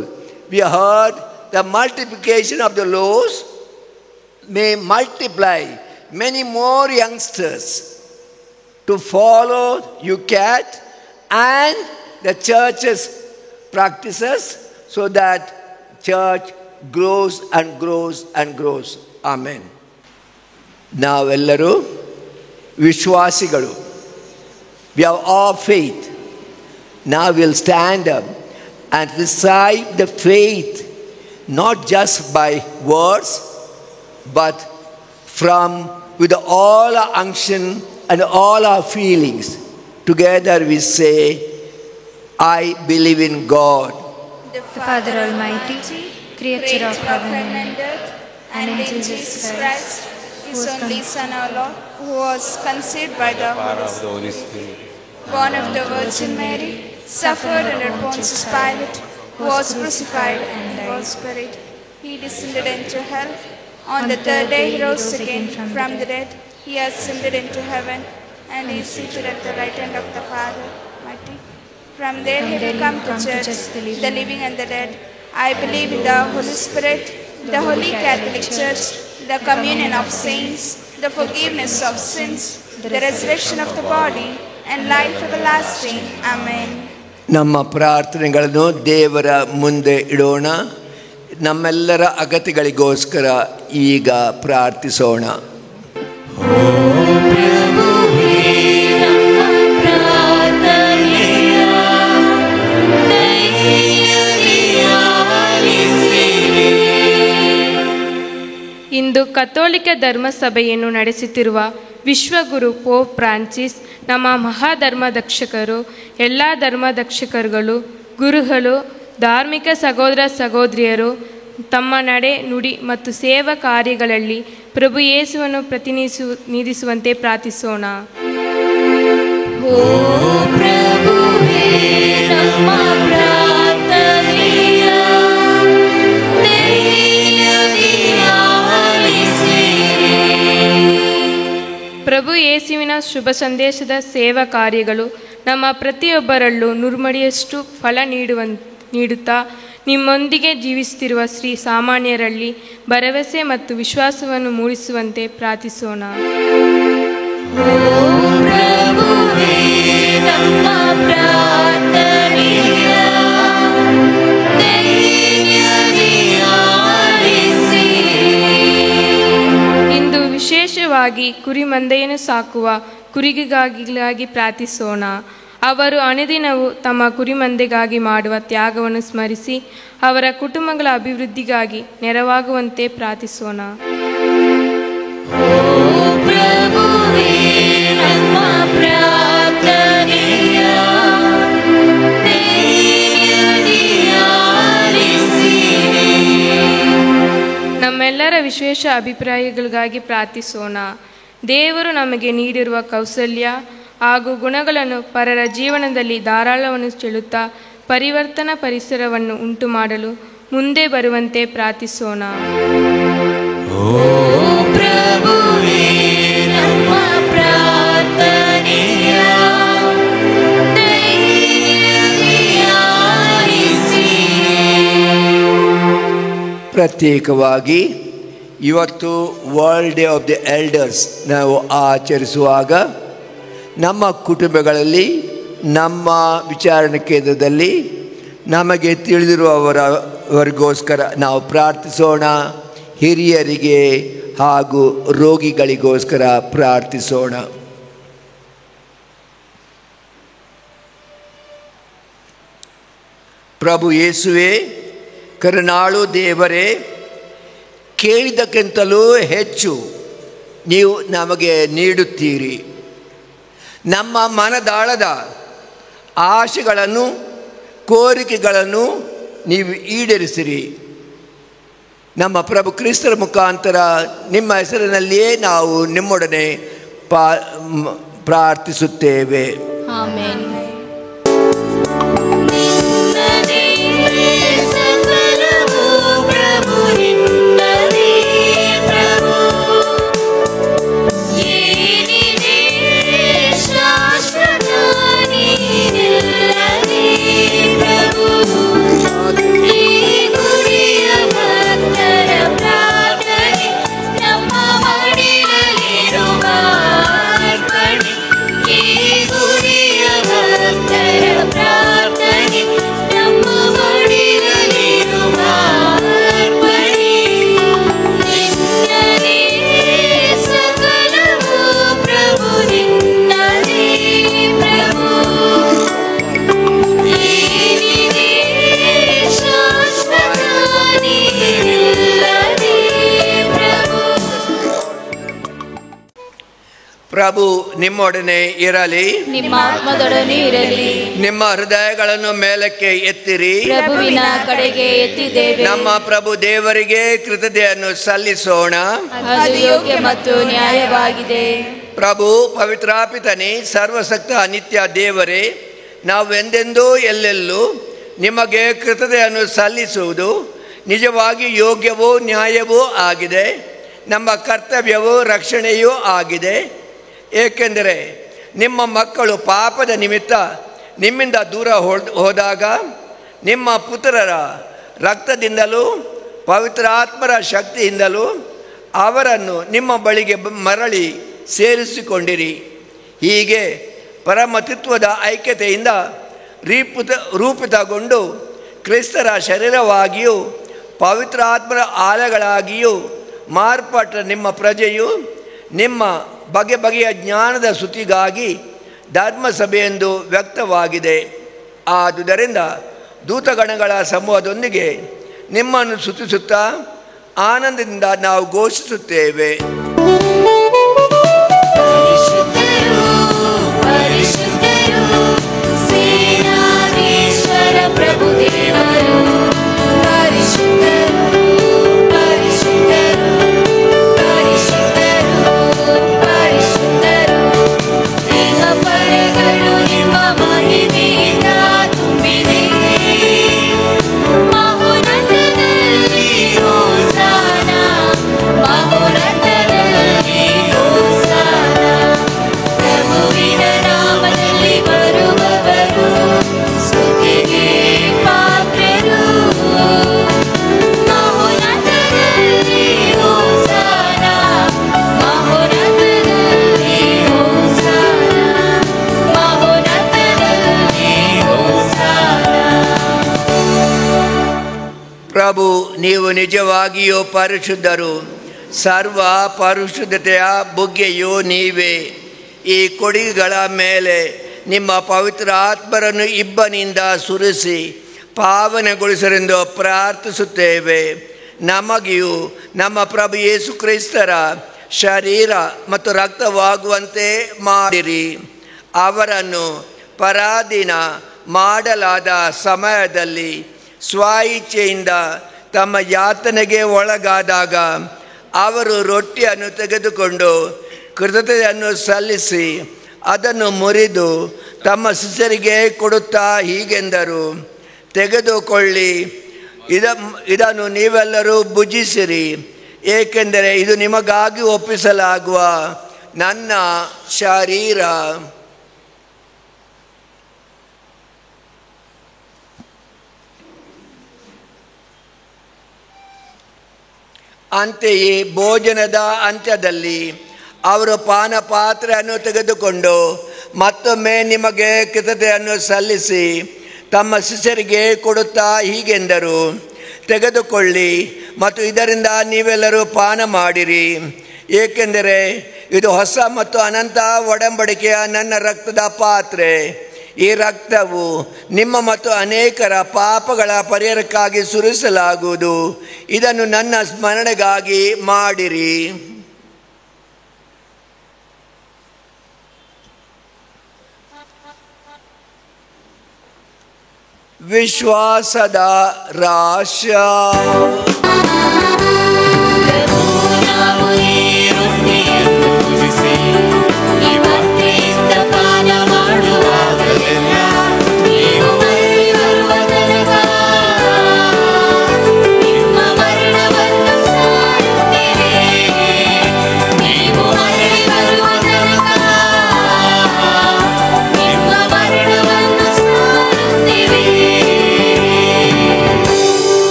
we heard the multiplication of the loaves, may multiply many more youngsters to follow UCAT and the church's practices, so that church grows and grows and grows. Amen. ನಾವೆಲ್ಲರೂ ವಿಶ್ವಾಸಿಗಳು. We have all faith. Now we'll stand up and recite the faith, not just by words, but with all our unction and all our feelings. Together we say, I believe in God, the Father Almighty, creator of heaven and earth, and in Jesus Christ, His only Son, our Lord, who was conceived by the Holy Spirit, born of the Virgin Mary, suffered under Pontius Pilate, was crucified and was buried. He descended into hell. On the third day He rose again from the dead. He ascended into heaven, and He is seated at the right hand of the Father Almighty. From there He will come to judge the living and the dead. I believe in the Holy Spirit, the Holy Catholic Church, the communion of saints, the forgiveness of sins, the resurrection of the body, and life everlasting. Amen. ನಮ್ಮ ಪ್ರಾರ್ಥನೆಗಳನ್ನು ದೇವರ ಮುಂದೆ ಇಡೋಣ. ನಮ್ಮೆಲ್ಲರ ಅಗತ್ಯಗಳಿಗೋಸ್ಕರ ಈಗ ಪ್ರಾರ್ಥಿಸೋಣ. ಇಂದು ಕಥೋಲಿಕ ಧರ್ಮಸಭೆಯನ್ನು ನಡೆಸುತ್ತಿರುವ ವಿಶ್ವಗುರು pop Francis, ನಮ್ಮ ಮಹಾಧರ್ಮದಕ್ಷಕರು, ಎಲ್ಲ ಧರ್ಮದಕ್ಷಕರುಗಳು, ಗುರುಗಳು, ಧಾರ್ಮಿಕ ಸಹೋದರ ಸಹೋದರಿಯರು ತಮ್ಮ ನಡೆ, ನುಡಿ ಮತ್ತು ಸೇವಾ ಕಾರ್ಯಗಳಲ್ಲಿ ಪ್ರಭು ಯೇಸುವನ್ನು ಪ್ರತಿನಿಧಿಸುವಂತೆ ಪ್ರಾರ್ಥಿಸೋಣ. ಪ್ರಭು ಯೇಸುವಿನ ಶುಭ ಸಂದೇಶದ ಸೇವಾ ಕಾರ್ಯಗಳು ನಮ್ಮ ಪ್ರತಿಯೊಬ್ಬರಲ್ಲೂ ನುರ್ಮಡಿಯಷ್ಟು ಫಲ ನೀಡುತ್ತಾ ನಿಮ್ಮೊಂದಿಗೆ ಜೀವಿಸುತ್ತಿರುವ ಶ್ರೀ ಸಾಮಾನ್ಯರಲ್ಲಿ ಭರವಸೆ ಮತ್ತು ವಿಶ್ವಾಸವನ್ನು ಮೂಡಿಸುವಂತೆ ಪ್ರಾರ್ಥಿಸೋಣ. ಇಂದು ವಿಶೇಷವಾಗಿ ಕುರಿಮಂದೆಯನ್ನು ಸಾಕುವ ಕುರಿಗಳಿಗಾಗಿ ಪ್ರಾರ್ಥಿಸೋಣ. ಅವರು ಅನುದಿನವೂ ತಮ್ಮ ಕುರಿಮಂದೆಗಾಗಿ ಮಾಡುವ ತ್ಯಾಗವನ್ನು ಸ್ಮರಿಸಿ ಅವರ ಕುಟುಂಬಗಳ ಅಭಿವೃದ್ಧಿಗಾಗಿ ನೆರವಾಗುವಂತೆ ಪ್ರಾರ್ಥಿಸೋಣ. ನಮ್ಮೆಲ್ಲರ ವಿಶೇಷ ಅಭಿಪ್ರಾಯಗಳಿಗಾಗಿ ಪ್ರಾರ್ಥಿಸೋಣ. ದೇವರು ನಮಗೆ ನೀಡಿರುವ ಕೌಶಲ್ಯ ಹಾಗೂ ಗುಣಗಳನ್ನು ಪರರ ಜೀವನದಲ್ಲಿ ಧಾರಾಳವನ್ನು ಚೆಲ್ಲುತ್ತಾ ಪರಿವರ್ತನಾ ಪರಿಸರವನ್ನು ಉಂಟು ಮಾಡಲು ಮುಂದೆ ಬರುವಂತೆ ಪ್ರಾರ್ಥಿಸೋಣ. ಪ್ರತ್ಯೇಕವಾಗಿ ಇವತ್ತು world day of the elders ನಾವು ಆಚರಿಸುವಾಗ ನಮ್ಮ ಕುಟುಂಬಗಳಲ್ಲಿ, ನಮ್ಮ ವಿಚಾರಣೆ ಕೇಂದ್ರದಲ್ಲಿ ನಮಗೆ ತಿಳಿದಿರುವವರಿಗೋಸ್ಕರ ನಾವು ಪ್ರಾರ್ಥಿಸೋಣ. ಹಿರಿಯರಿಗೆ ಹಾಗೂ ರೋಗಿಗಳಿಗೋಸ್ಕರ ಪ್ರಾರ್ಥಿಸೋಣ. ಪ್ರಭು ಯೇಸುವೆ, ಕರುಣಾಳು ದೇವರೇ, ಕೇಳಿದ್ದಕ್ಕಿಂತಲೂ ಹೆಚ್ಚು ನೀವು ನಮಗೆ ನೀಡುತ್ತೀರಿ. ನಮ್ಮ ಮನದಾಳದ ಆಶೆಗಳನ್ನು, ಕೋರಿಕೆಗಳನ್ನು ನೀವು ಈಡೇರಿಸಿರಿ. ನಮ್ಮ ಪ್ರಭು ಕ್ರಿಸ್ತರ ಮುಖಾಂತರ ನಿಮ್ಮ ಹೆಸರಿನಲ್ಲಿಯೇ ನಾವು ನಿಮ್ಮೊಡನೆ ಪ್ರಾರ್ಥಿಸುತ್ತೇವೆ. ಆಮೆನ್. ಪ್ರಭು ನಿಮ್ಮೊಡನೆ ಇರಲಿ, ನಿಮ್ಮ ಆತ್ಮದೊಡನೆ ಇರಲಿ. ನಿಮ್ಮ ಹೃದಯಗಳನ್ನು ಮೇಲಕ್ಕೆ ಎತ್ತಿರಿ, ಪ್ರಭುವಿನ ಕಡೆಗೆ ಎತ್ತಿದ್ದೇವೆ. ನಮ್ಮ ಪ್ರಭು ದೇವರಿಗೆ ಕೃತಜ್ಞತೆಯನ್ನು ಸಲ್ಲಿಸೋಣ. ಅದು ಯೋಗ್ಯ ಮತ್ತು ನ್ಯಾಯವಾಗಿದೆ. ಪ್ರಭು ಪವಿತ್ರಾಪಿತನೇ, ಸರ್ವಶಕ್ತ ನಿತ್ಯ ದೇವರೇ, ನಾವು ಎಂದೆಂದೂ ಎಲ್ಲೆಲ್ಲೂ ನಿಮಗೆ ಕೃತಜ್ಞತೆಯನ್ನು ಸಲ್ಲಿಸುವುದು ನಿಜವಾಗಿ ಯೋಗ್ಯವೂ ನ್ಯಾಯವೂ ಆಗಿದೆ. ನಮ್ಮ ಕರ್ತವ್ಯವೂ ರಕ್ಷಣೆಯೂ ಆಗಿದೆ. ಏಕೆಂದರೆ ನಿಮ್ಮ ಮಕ್ಕಳು ಪಾಪದ ನಿಮಿತ್ತ ನಿಮ್ಮಿಂದ ದೂರ ಹೋದಾಗ ನಿಮ್ಮ ಪುತ್ರರ ರಕ್ತದಿಂದಲೂ ಪವಿತ್ರಾತ್ಮರ ಶಕ್ತಿಯಿಂದಲೂ ಅವರನ್ನು ನಿಮ್ಮ ಬಳಿಗೆ ಮರಳಿ ಸೇರಿಸಿಕೊಂಡಿರಿ. ಹೀಗೆ ಪರಮತತ್ವದ ಐಕ್ಯತೆಯಿಂದ ರೂಪಿತಗೊಂಡು ಕ್ರಿಸ್ತರ ಶರೀರವಾಗಿಯೂ ಪವಿತ್ರಾತ್ಮರ ಆಲಯಗಳಾಗಿಯೂ ಮಾರ್ಪಟ್ಟ ನಿಮ್ಮ ಪ್ರಜೆಯು ನಿಮ್ಮ ಬಗೆ ಬಗೆಯ ಜ್ಞಾನದ ಸ್ತುತಿಗಾಗಿ ಧರ್ಮಸಭೆಯೆಂದು ವ್ಯಕ್ತವಾಗಿದೆ. ಆದುದರಿಂದ ದೂತಗಣಗಳ ಸಮೂಹದೊಂದಿಗೆ ನಿಮ್ಮನ್ನು ಸ್ತುತಿಸುತ್ತಾ ಆನಂದದಿಂದ ನಾವು ಘೋಷಿಸುತ್ತೇವೆ. ಪ್ರಭು, ನೀವು ನಿಜವಾಗಿಯೂ ಪರಿಶುದ್ಧರು. ಸರ್ವ ಪರಿಶುದ್ಧತೆಯ ಬುಗ್ಗೆಯೂ ನೀವೇ. ಈ ಕೊಡುಗೆಗಳ ಮೇಲೆ ನಿಮ್ಮ ಪವಿತ್ರ ಆತ್ಮರನ್ನು ಇಬ್ಬನಿಂದ ಸುರಿಸಿ ಪಾವನೆಗೊಳಿಸರೆಂದು ಪ್ರಾರ್ಥಿಸುತ್ತೇವೆ. ನಮಗೆಯೂ ನಮ್ಮ ಪ್ರಭು ಯೇಸು ಕ್ರಿಸ್ತರ ಶರೀರ ಮತ್ತು ರಕ್ತವಾಗುವಂತೆ ಮಾಡಿರಿ. ಅವರನ್ನು ಪರಾಧೀನ ಮಾಡಲಾದ ಸಮಯದಲ್ಲಿ ಸ್ವಇಚ್ಛೆಯಿಂದ ತಮ್ಮ ಯಾತನೆಗೆ ಒಳಗಾದಾಗ ಅವರು ರೊಟ್ಟಿಯನ್ನು ತೆಗೆದುಕೊಂಡು ಕೃತಜ್ಞತೆಯನ್ನು ಸಲ್ಲಿಸಿ ಅದನ್ನು ಮುರಿದು ತಮ್ಮ ಶಿಷ್ಯರಿಗೆ ಕೊಡುತ್ತಾ ಹೀಗೆಂದರು, ತೆಗೆದುಕೊಳ್ಳಿ, ಇದನ್ನು ನೀವೆಲ್ಲರೂ ಭುಜಿಸಿರಿ, ಏಕೆಂದರೆ ಇದು ನಿಮಗಾಗಿ ಒಪ್ಪಿಸಲಾಗುವ ನನ್ನ ಶರೀರ. ಅಂತೆಯೇ ಭೋಜನದ ಅಂತ್ಯದಲ್ಲಿ ಅವರು ಪಾನ ಪಾತ್ರೆಯನ್ನು ತೆಗೆದುಕೊಂಡು ಮತ್ತೊಮ್ಮೆ ನಿಮಗೆ ಕೃತಜ್ಞತೆಯನ್ನು ಸಲ್ಲಿಸಿ ತಮ್ಮ ಶಿಷ್ಯರಿಗೆ ಕೊಡುತ್ತಾ ಹೀಗೆಂದರು, ತೆಗೆದುಕೊಳ್ಳಿ ಮತ್ತು ಇದರಿಂದ ನೀವೆಲ್ಲರೂ ಪಾನ ಮಾಡಿರಿ, ಏಕೆಂದರೆ ಇದು ಹೊಸ ಮತ್ತು ಅನಂತ ಒಡಂಬಡಿಕೆಯ ನನ್ನ ರಕ್ತದ ಪಾತ್ರೆ. ಈ ರಕ್ತವು ನಿಮ್ಮ ಮತ್ತು ಅನೇಕರ ಪಾಪಗಳ ಪರಿಹಾರಕ್ಕಾಗಿ ಸುರಿಸಲಾಗುವುದು. ಇದನ್ನು ನನ್ನ ಸ್ಮರಣೆಗಾಗಿ ಮಾಡಿರಿ. ವಿಶ್ವಾಸದ ರಹಸ್ಯ.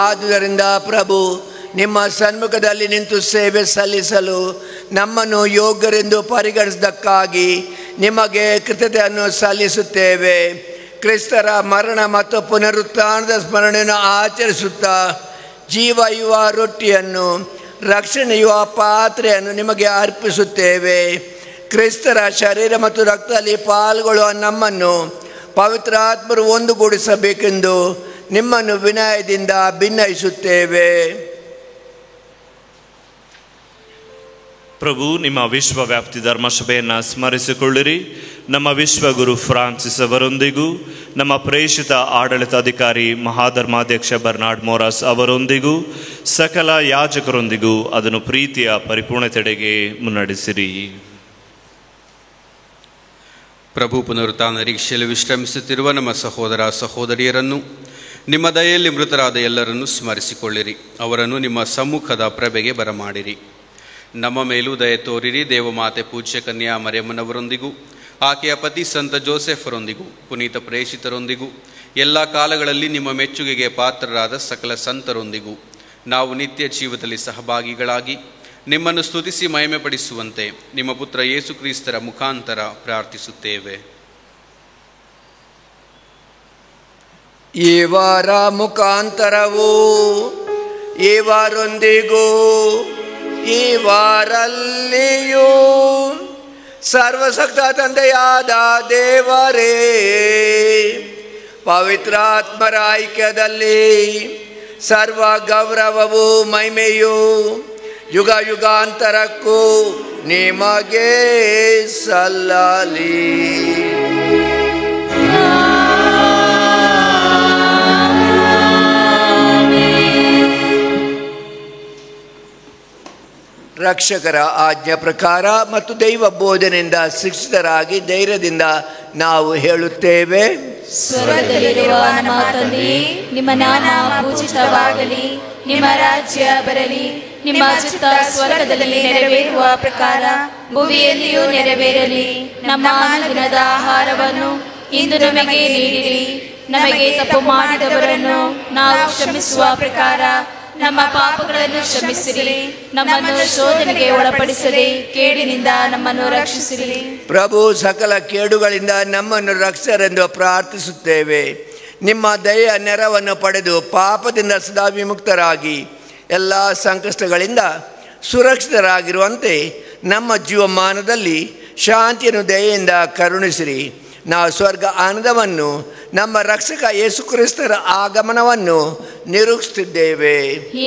ಆದುದರಿಂದ ಪ್ರಭು, ನಿಮ್ಮ ಸನ್ಮುಖದಲ್ಲಿ ನಿಂತು ಸೇವೆ ಸಲ್ಲಿಸಲು ನಮ್ಮನ್ನು ಯೋಗ್ಯರೆಂದು ಪರಿಗಣಿಸಿದ್ದಕ್ಕಾಗಿ ನಿಮಗೆ ಕೃತಜ್ಞತೆಯನ್ನು ಸಲ್ಲಿಸುತ್ತೇವೆ. ಕ್ರಿಸ್ತರ ಮರಣ ಮತ್ತು ಪುನರುತ್ಥಾನದ ಸ್ಮರಣೆಯನ್ನು ಆಚರಿಸುತ್ತಾ ಜೀವಯುವ ರೊಟ್ಟಿಯನ್ನು, ರಕ್ಷಣೆಯುವ ಪಾತ್ರೆಯನ್ನು ನಿಮಗೆ ಅರ್ಪಿಸುತ್ತೇವೆ. ಕ್ರಿಸ್ತರ ಶರೀರ ಮತ್ತು ರಕ್ತದಲ್ಲಿ ಪಾಲ್ಗೊಳ್ಳುವ ನಮ್ಮನ್ನು ಪವಿತ್ರಾತ್ಮರು ಒಂದುಗೂಡಿಸಬೇಕೆಂದು ನಿಮ್ಮನ್ನು ವಿನಯದಿಂದ ಭಿನ್ನಯಿಸುತ್ತೇವೆ. ಪ್ರಭು, ನಿಮ್ಮ ವಿಶ್ವವ್ಯಾಪ್ತಿ ಧರ್ಮಸಭೆಯನ್ನು ಸ್ಮರಿಸಿಕೊಳ್ಳಿರಿ. ನಮ್ಮ ವಿಶ್ವಗುರು ಫ್ರಾನ್ಸಿಸ್ ಅವರೊಂದಿಗೂ, ನಮ್ಮ ಪ್ರೇಷಿತ ಆಡಳಿತಾಧಿಕಾರಿ ಮಹಾಧರ್ಮಾಧ್ಯಕ್ಷ ಬರ್ನಾರ್ಡ್ ಮೋರಾಸ್ ಅವರೊಂದಿಗೂ, ಸಕಲ ಯಾಜಕರೊಂದಿಗೂ ಅದನ್ನು ಪ್ರೀತಿಯ ಪರಿಪೂರ್ಣತೆಡೆಗೆ ಮುನ್ನಡೆಸಿರಿ. ಪ್ರಭು, ಪುನರುತ್ಥಾನ ನಿರೀಕ್ಷೆಯಲ್ಲಿ ವಿಶ್ರಮಿಸುತ್ತಿರುವ ನಮ್ಮ ಸಹೋದರ ಸಹೋದರಿಯರನ್ನು, ನಿಮ್ಮ ದಯೆಯಲ್ಲಿ ಮೃತರಾದ ಎಲ್ಲರನ್ನೂ ಸ್ಮರಿಸಿಕೊಳ್ಳಿರಿ. ಅವರನ್ನು ನಿಮ್ಮ ಸಮ್ಮುಖದ ಪ್ರಭೆಗೆ ಬರಮಾಡಿರಿ. ನಮ್ಮ ಮೇಲೂ ದಯೆ ತೋರಿರಿ. ದೇವಮಾತೆ ಪೂಜ್ಯ ಕನ್ಯಾ ಮರಿಯಮ್ಮನವರೊಂದಿಗೂ, ಆಕೆಯ ಪತಿ ಸಂತ ಜೋಸೆಫರೊಂದಿಗೂ, ಪುನೀತ ಪ್ರೇಷಿತರೊಂದಿಗೂ, ಎಲ್ಲ ಕಾಲಗಳಲ್ಲಿ ನಿಮ್ಮ ಮೆಚ್ಚುಗೆಗೆ ಪಾತ್ರರಾದ ಸಕಲ ಸಂತರೊಂದಿಗೂ ನಾವು ನಿತ್ಯ ಜೀವದಲ್ಲಿ ಸಹಭಾಗಿಗಳಾಗಿ ನಿಮ್ಮನ್ನು ಸ್ತುತಿಸಿ ಮಹಿಮೆಪಡಿಸುವಂತೆ ನಿಮ್ಮ ಪುತ್ರ ಯೇಸು ಕ್ರಿಸ್ತರ ಮುಖಾಂತರ ಪ್ರಾರ್ಥಿಸುತ್ತೇವೆ. ಇವರ ಮುಖಾಂತರವೂ ಇವರೊಂದಿಗೂ ಇವರಲ್ಲಿಯೂ ಸರ್ವಶಕ್ತ ತಂದೆಯಾದ ದೇವರೇ, ಪವಿತ್ರಾತ್ಮರ ಐಕ್ಯದಲ್ಲಿ ಸರ್ವ ಗೌರವವು ಮಹಿಮೆಯು ಯುಗ ಯುಗಾಂತರಕ್ಕೂ ನಿಮಗೆ ಸಲ್ಲಲಿ. ರಕ್ಷಕರ ಆಜ್ಞಾ ಪ್ರಕಾರ ಮತ್ತು ದೈವ ಬೋಧನೆಯಿಂದ ಶಿಕ್ಷಿತರಾಗಿ ಧೈರ್ಯದಿಂದ ನಾವು ಹೇಳುತ್ತೇವೆ, ಸ್ವರ್ಗದಲ್ಲಿರುವ ನಮ್ಮ ತಂದೆಯೇ, ನಿಮ್ಮ ನಾಮ ಪೂಜಿತವಾಗಲಿ, ನಿಮ್ಮ ರಾಜ್ಯ ಬರಲಿ, ನಿಮ್ಮ ಚಿತ್ತ ಸ್ವರ್ಗದಲ್ಲಿ ನೆರವೇರುವ ಪ್ರಕಾರ ಭೂಮಿಯಲ್ಲಿಯೂ ನೆರವೇರಲಿ. ನಮ್ಮ ಅನುದಿನದ ಆಹಾರವನ್ನು ಇಂದು ನಮಗೆ ನೀಡಿರಿ. ನಮಗೆ ತಪ್ಪು ಮಾಡಿದವರನ್ನು ನಾವು ಕ್ಷಮಿಸುವ ಪ್ರಕಾರ ನಮ್ಮ ಪಾಪಗಳನ್ನು ಕ್ಷಮಿಸಿರಿ. ನಮ್ಮನ್ನು ಶೋಧನೆಗೆ ಒಳಪಡಿಸದೆ ಕೇಡಿನಿಂದ ನಮ್ಮನ್ನು ರಕ್ಷಿಸಿರಿ. ಪ್ರಭು, ಸಕಲ ಕೇಡುಗಳಿಂದ ನಮ್ಮನ್ನು ರಕ್ಷರೆಂದು ಪ್ರಾರ್ಥಿಸುತ್ತೇವೆ. ನಿಮ್ಮ ದಯೆಯ ನೆರವನ್ನು ಪಡೆದು ಪಾಪದಿಂದ ಸದಾ ವಿಮುಕ್ತರಾಗಿ ಎಲ್ಲ ಸಂಕಷ್ಟಗಳಿಂದ ಸುರಕ್ಷಿತರಾಗಿರುವಂತೆ ನಮ್ಮ ಜೀವಮಾನದಲ್ಲಿ ಶಾಂತಿಯನ್ನು ದಯೆಯಿಂದ ಕರುಣಿಸಿರಿ. ನಾವು ಸ್ವರ್ಗ ಆನಂದವನ್ನು, ನಮ್ಮ ರಕ್ಷಕ ಯೇಸು ಕ್ರಿಸ್ತರ ಆಗಮನವನ್ನು ನಿರೀಕ್ಷಿಸುತ್ತಿದ್ದೇವೆ.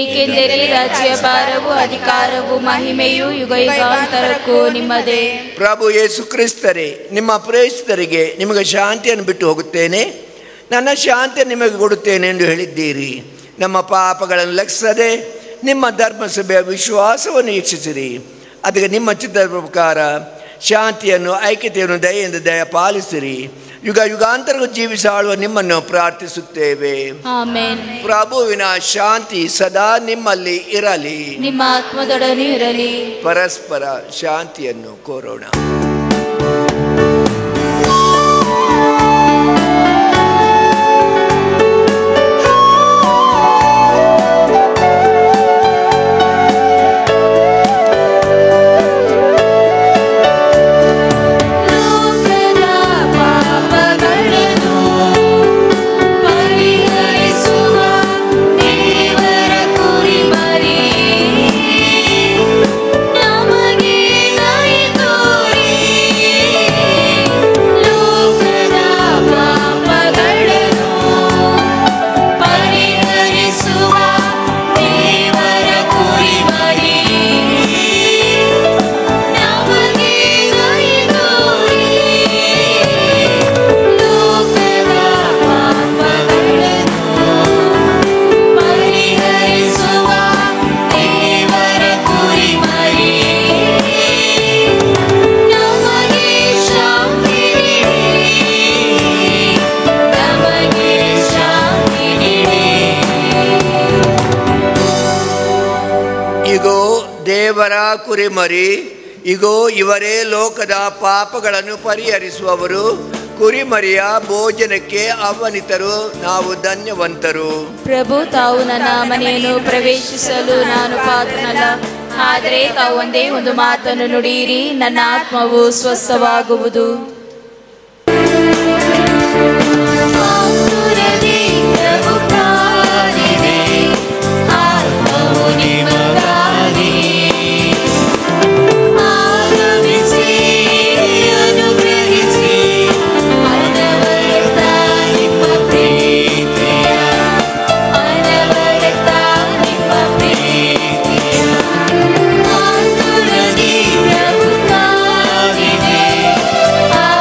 ಏಕೆಂದರೆ ರಾಜ್ಯ ಭಾರವು ಅಧಿಕಾರವು ಮಹಿಮೆಯು ಯುಗ ಯುಗಾಂತರಕ್ಕೂ ನಿಮ್ಮದೇ. ಪ್ರಭು ಯೇಸು ಕ್ರಿಸ್ತರೇ, ನಿಮ್ಮ ಪ್ರೇಷಿತರಿಗೆ ನಿಮಗೆ ಶಾಂತಿಯನ್ನು ಬಿಟ್ಟು ಹೋಗುತ್ತೇನೆ, ನನ್ನ ಶಾಂತಿಯನ್ನು ನಿಮಗೆ ಕೊಡುತ್ತೇನೆ ಎಂದು ಹೇಳಿದ್ದೀರಿ. ನಮ್ಮ ಪಾಪಗಳನ್ನು ಲೆಕ್ಕಿಸದೆ ನಿಮ್ಮ ಧರ್ಮಸಭೆಯ ವಿಶ್ವಾಸವನ್ನು ವೀಕ್ಷಿಸಿರಿ. ಅದಕ್ಕೆ ನಿಮ್ಮ ಚಿತ್ರದ ಪ್ರಕಾರ ಶಾಂತಿಯನ್ನು, ಐಕ್ಯತೆಯನ್ನು ದಯೆಯಿಂದ ಪಾಲಿಸಿರಿ. ಯುಗ ಯುಗಾಂತರಕ್ಕೂ ಜೀವಿಸಾಳುವ ನಿಮ್ಮನ್ನು ಪ್ರಾರ್ಥಿಸುತ್ತೇವೆ. ಆಮೆನ್. ಪ್ರಭುವಿನ ಶಾಂತಿ ಸದಾ ನಿಮ್ಮಲ್ಲಿ ಇರಲಿ, ನಿಮ್ಮ ಆತ್ಮದೊಡನೆ ಇರಲಿ. ಪರಸ್ಪರ ಶಾಂತಿಯನ್ನು ಕೋರೋಣ. ದೇವರ ಕುರಿಮರಿ, ಇಗೋ ಇವರೇ ಲೋಕದ ಪಾಪಗಳನ್ನು ಪರಿಹರಿಸುವವರು. ಕುರಿಮರಿಯ ಭೋಜನಕ್ಕೆ ಆಹ್ವಾನಿತರು, ನಾವು ಧನ್ಯವಂತರು. ಪ್ರಭು, ತಾವು ನನ್ನ ಮನೆಯನ್ನು ಪ್ರವೇಶಿಸಲು ನಾನು ಪಾತ್ರನಲ್ಲ, ಆದರೆ ತಾವು ಒಂದೇ ಒಂದು ಮಾತನ್ನು ನುಡಿಯಿರಿ, ನನ್ನ ಆತ್ಮವು ಸ್ವಸ್ಥವಾಗುವುದು. ಆ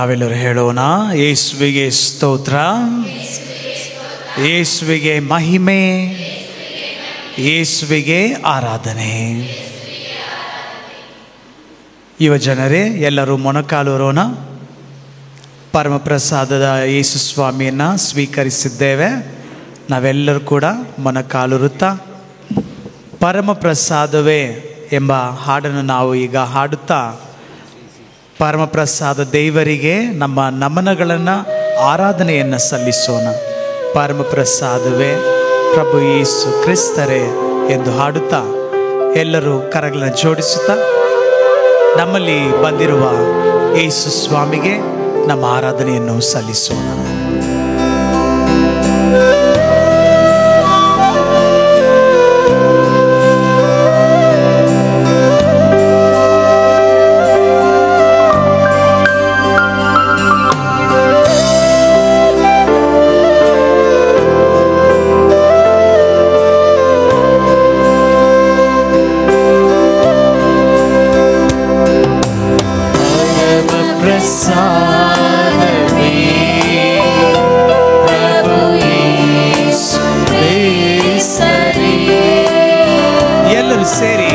ನಾವೆಲ್ಲರೂ ಹೇಳೋಣ, ಯೇಸುವಿಗೆ ಸ್ತೋತ್ರ, ಯೇಸುವಿಗೆ ಮಹಿಮೆ, ಯೇಸುವಿಗೆ ಆರಾಧನೆ. ಯುವ ಜನರೇ, ಎಲ್ಲರೂ ಮೊಣಕಾಲೂರೋಣ. ಪರಮಪ್ರಸಾದದ ಯೇಸು ಸ್ವಾಮಿಯನ್ನು ಸ್ವೀಕರಿಸಿದ್ದೇವೆ. ನಾವೆಲ್ಲರೂ ಕೂಡ ಮೊಣಕಾಲೂರುತ್ತಾ ಪರಮಪ್ರಸಾದವೇ ಎಂಬ ಹಾಡನ್ನು ನಾವು ಈಗ ಹಾಡುತ್ತಾ ಪರಮಪ್ರಸಾದ ದೇವರಿಗೆ ನಮ್ಮ ನಮನಗಳನ್ನು, ಆರಾಧನೆಯನ್ನು ಸಲ್ಲಿಸೋಣ. ಪರಮಪ್ರಸಾದವೇ ಪ್ರಭು ಯೇಸು ಕ್ರಿಸ್ತರೇ ಎಂದು ಹಾಡುತ್ತಾ ಎಲ್ಲರೂ ಕರಗಳನ್ನು ಜೋಡಿಸುತ್ತಾ ನಮ್ಮಲ್ಲಿ ಬಂದಿರುವ ಯೇಸು ಸ್ವಾಮಿಗೆ ನಮ್ಮ ಆರಾಧನೆಯನ್ನು ಸಲ್ಲಿಸೋಣ. ಎಲ್ಲರೂ ಸೇರಿ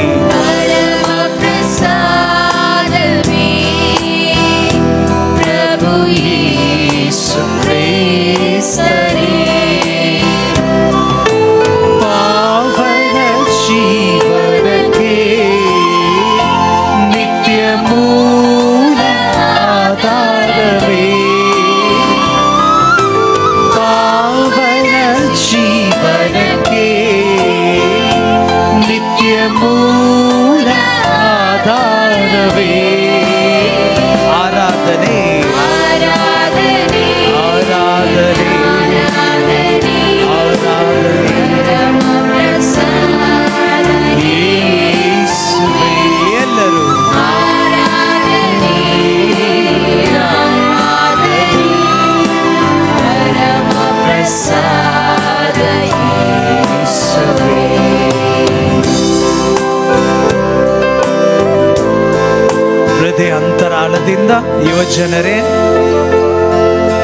ಅಂತರಾಳದಿಂದ ಯುವ ಜನರೇ,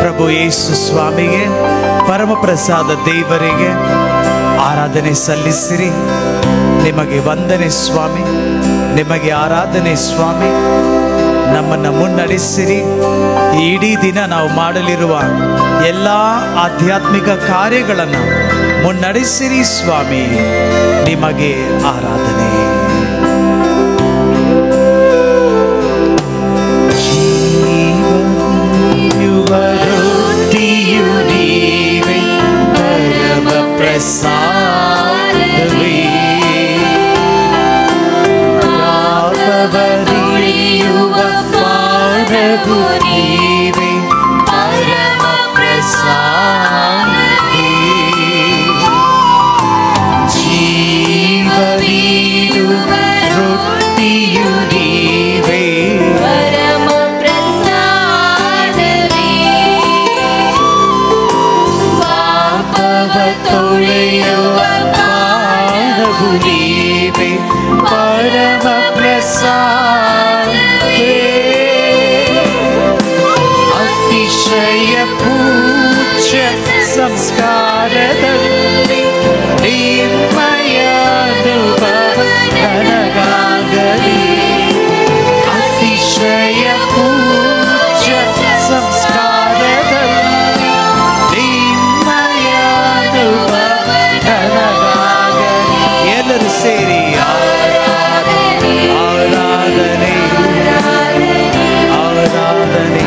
ಪ್ರಭು ಯೇಸು ಸ್ವಾಮಿಗೆ, ಪರಮಪ್ರಸಾದ ದೇವರಿಗೆ ಆರಾಧನೆ ಸಲ್ಲಿಸಿರಿ. ನಿಮಗೆ ವಂದನೆ ಸ್ವಾಮಿ, ನಿಮಗೆ ಆರಾಧನೆ ಸ್ವಾಮಿ. ನಮ್ಮನ್ನು ಮುನ್ನಡೆಸಿರಿ. ಇಡೀ ದಿನ ನಾವು ಮಾಡಲಿರುವ ಎಲ್ಲ ಆಧ್ಯಾತ್ಮಿಕ ಕಾರ್ಯಗಳನ್ನು ಮುನ್ನಡೆಸಿರಿ ಸ್ವಾಮಿ. ನಿಮಗೆ ಆರಾಧನೆ. ರೊಟ್ಟಿಯು ನೀವೇ, ಪರಮ ಪ್ರಸಾದವೇ, ಪಾಪವರಿಯುವ ಪಾನವು ನೀವೇ, ಪರಮ ಪ್ರಸಾದವೇ, ಜೀವವೀರುವ ರೊಟ್ಟಿಯು ನೀವೇ, ಪರಮ ತೊಳೆಯುವ ಪಾನವು ನೀವೇ, ಪರಮ ಪ್ರಸಾದವೇ, ಅತಿಶಯ ಪೂಜ್ಯ ಸಂಸ್ಕಾರದಲ್ಲಿ ನಿಮ್ಮಯ ಅನುಭವ ನನಗಾಗಲಿ. ಅತಿಶಯ ಪೂಜ್ಯ ಸಂಸ್ಕಾರದಲ್ಲಿ ಎಲ್ಲರೂ ಸೇರಿ ಆರಾಧನೆ, ಆರಾಧನೆ, ಆರಾಧನೆ,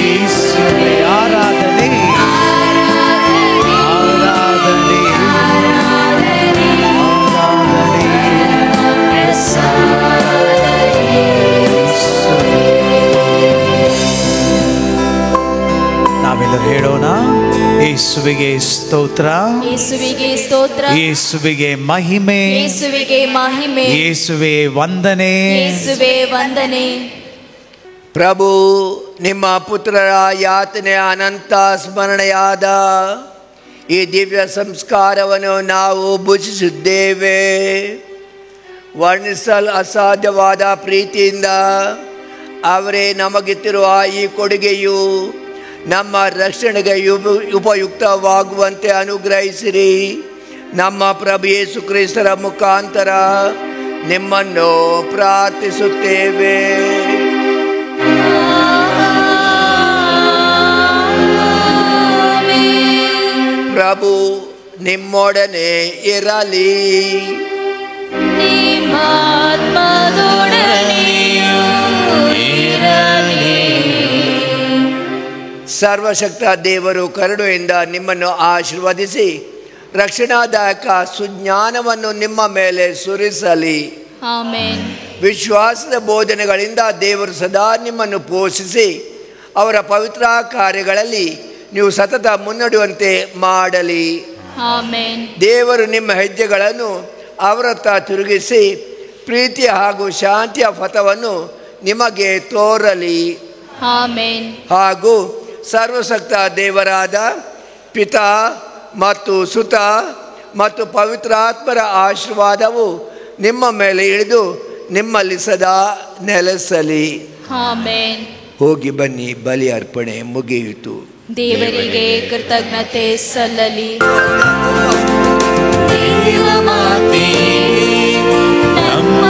ಯೇಸುವೇ ಆರಾಧನೆ, ಆರಾಧನೆ, ನಾವೆಲ್ಲರೂ ಹೇಳೋಣ, ಯೇಸುವಿಗೆ ಸ್ತೋತ್ರ, ಯೇಸುವಿಗೆ ಸ್ತೋತ್ರ, ಯೇಸುವಿಗೆ ಮಹಿಮೆ, ಯೇಸುವಿಗೆ ಮಹಿಮೆ, ಯೇಸುವೆ ವಂದನೆ, ಯೇಸುವೆ ವಂದನೆ. ಪ್ರಭು, ನಿಮ್ಮ ಪುತ್ರರ ಯಾತನೆ ಅನಂತ ಸ್ಮರಣೆಯಾದ ಈ ದಿವ್ಯ ಸಂಸ್ಕಾರವನ್ನು ನಾವು ಭುಜಿಸಿದ್ದೇವೆ. ವರ್ಣಿಸಲು ಅಸಾಧ್ಯವಾದ ಪ್ರೀತಿಯಿಂದ ಅವರೇ ನಮಗಿತ್ತಿರುವ ಈ ಕೊಡುಗೆಯು ನಮ್ಮ ರಕ್ಷಣೆಗೆ ಉಪಯುಕ್ತವಾಗುವಂತೆ ಅನುಗ್ರಹಿಸಿರಿ. ನಮ್ಮ ಪ್ರಭು ಯೇಸು ಕ್ರಿಸ್ತರ ಮುಖಾಂತರ ನಿಮ್ಮನ್ನು ಪ್ರಾರ್ಥಿಸುತ್ತೇವೆ. ಪ್ರಭು ನಿಮ್ಮೊಡನೆ ಇರಲಿ. ಸರ್ವಶಕ್ತ ದೇವರು ಕರುಣೆಯಿಂದ ನಿಮ್ಮನ್ನು ಆಶೀರ್ವದಿಸಿ ರಕ್ಷಣಾದಾಯಕ ಸುಜ್ಞಾನವನ್ನು ನಿಮ್ಮ ಮೇಲೆ ಸುರಿಸಲಿ. ವಿಶ್ವಾಸದ ಬೋಧನೆಗಳಿಂದ ದೇವರು ಸದಾ ನಿಮ್ಮನ್ನು ಪೋಷಿಸಿ ಅವರ ಪವಿತ್ರ ಕಾರ್ಯಗಳಲ್ಲಿ ನೀವು ಸತತ ಮುನ್ನಡೆಯುವಂತೆ ಮಾಡಲಿ. ದೇವರು ನಿಮ್ಮ ಹೆಜ್ಜೆಗಳನ್ನು ಅವರತ್ತ ತಿರುಗಿಸಿ ಪ್ರೀತಿ ಹಾಗೂ ಶಾಂತಿಯ ಪಥವನ್ನು ನಿಮಗೆ ತೋರಲಿ. ಹಾಗೂ ಸರ್ವಶಕ್ತ ದೇವರಾದ ಪಿತಾ ಮತ್ತು ಸುತ ಮತ್ತು ಪವಿತ್ರಾತ್ಮರ ಆಶೀರ್ವಾದವು ನಿಮ್ಮ ಮೇಲೆ ಇಳಿದು ನಿಮ್ಮಲ್ಲಿ ಸದಾ ನೆಲೆಸಲಿ. ಹೋಗಿ ಬನ್ನಿ, ಬಲಿ ಅರ್ಪಣೆ ಮುಗಿಯಿತು. ದೇವರಿಗೆ ಕೃತಜ್ಞತೆ ಸಲ್ಲಲಿ. ನಮ್ಮ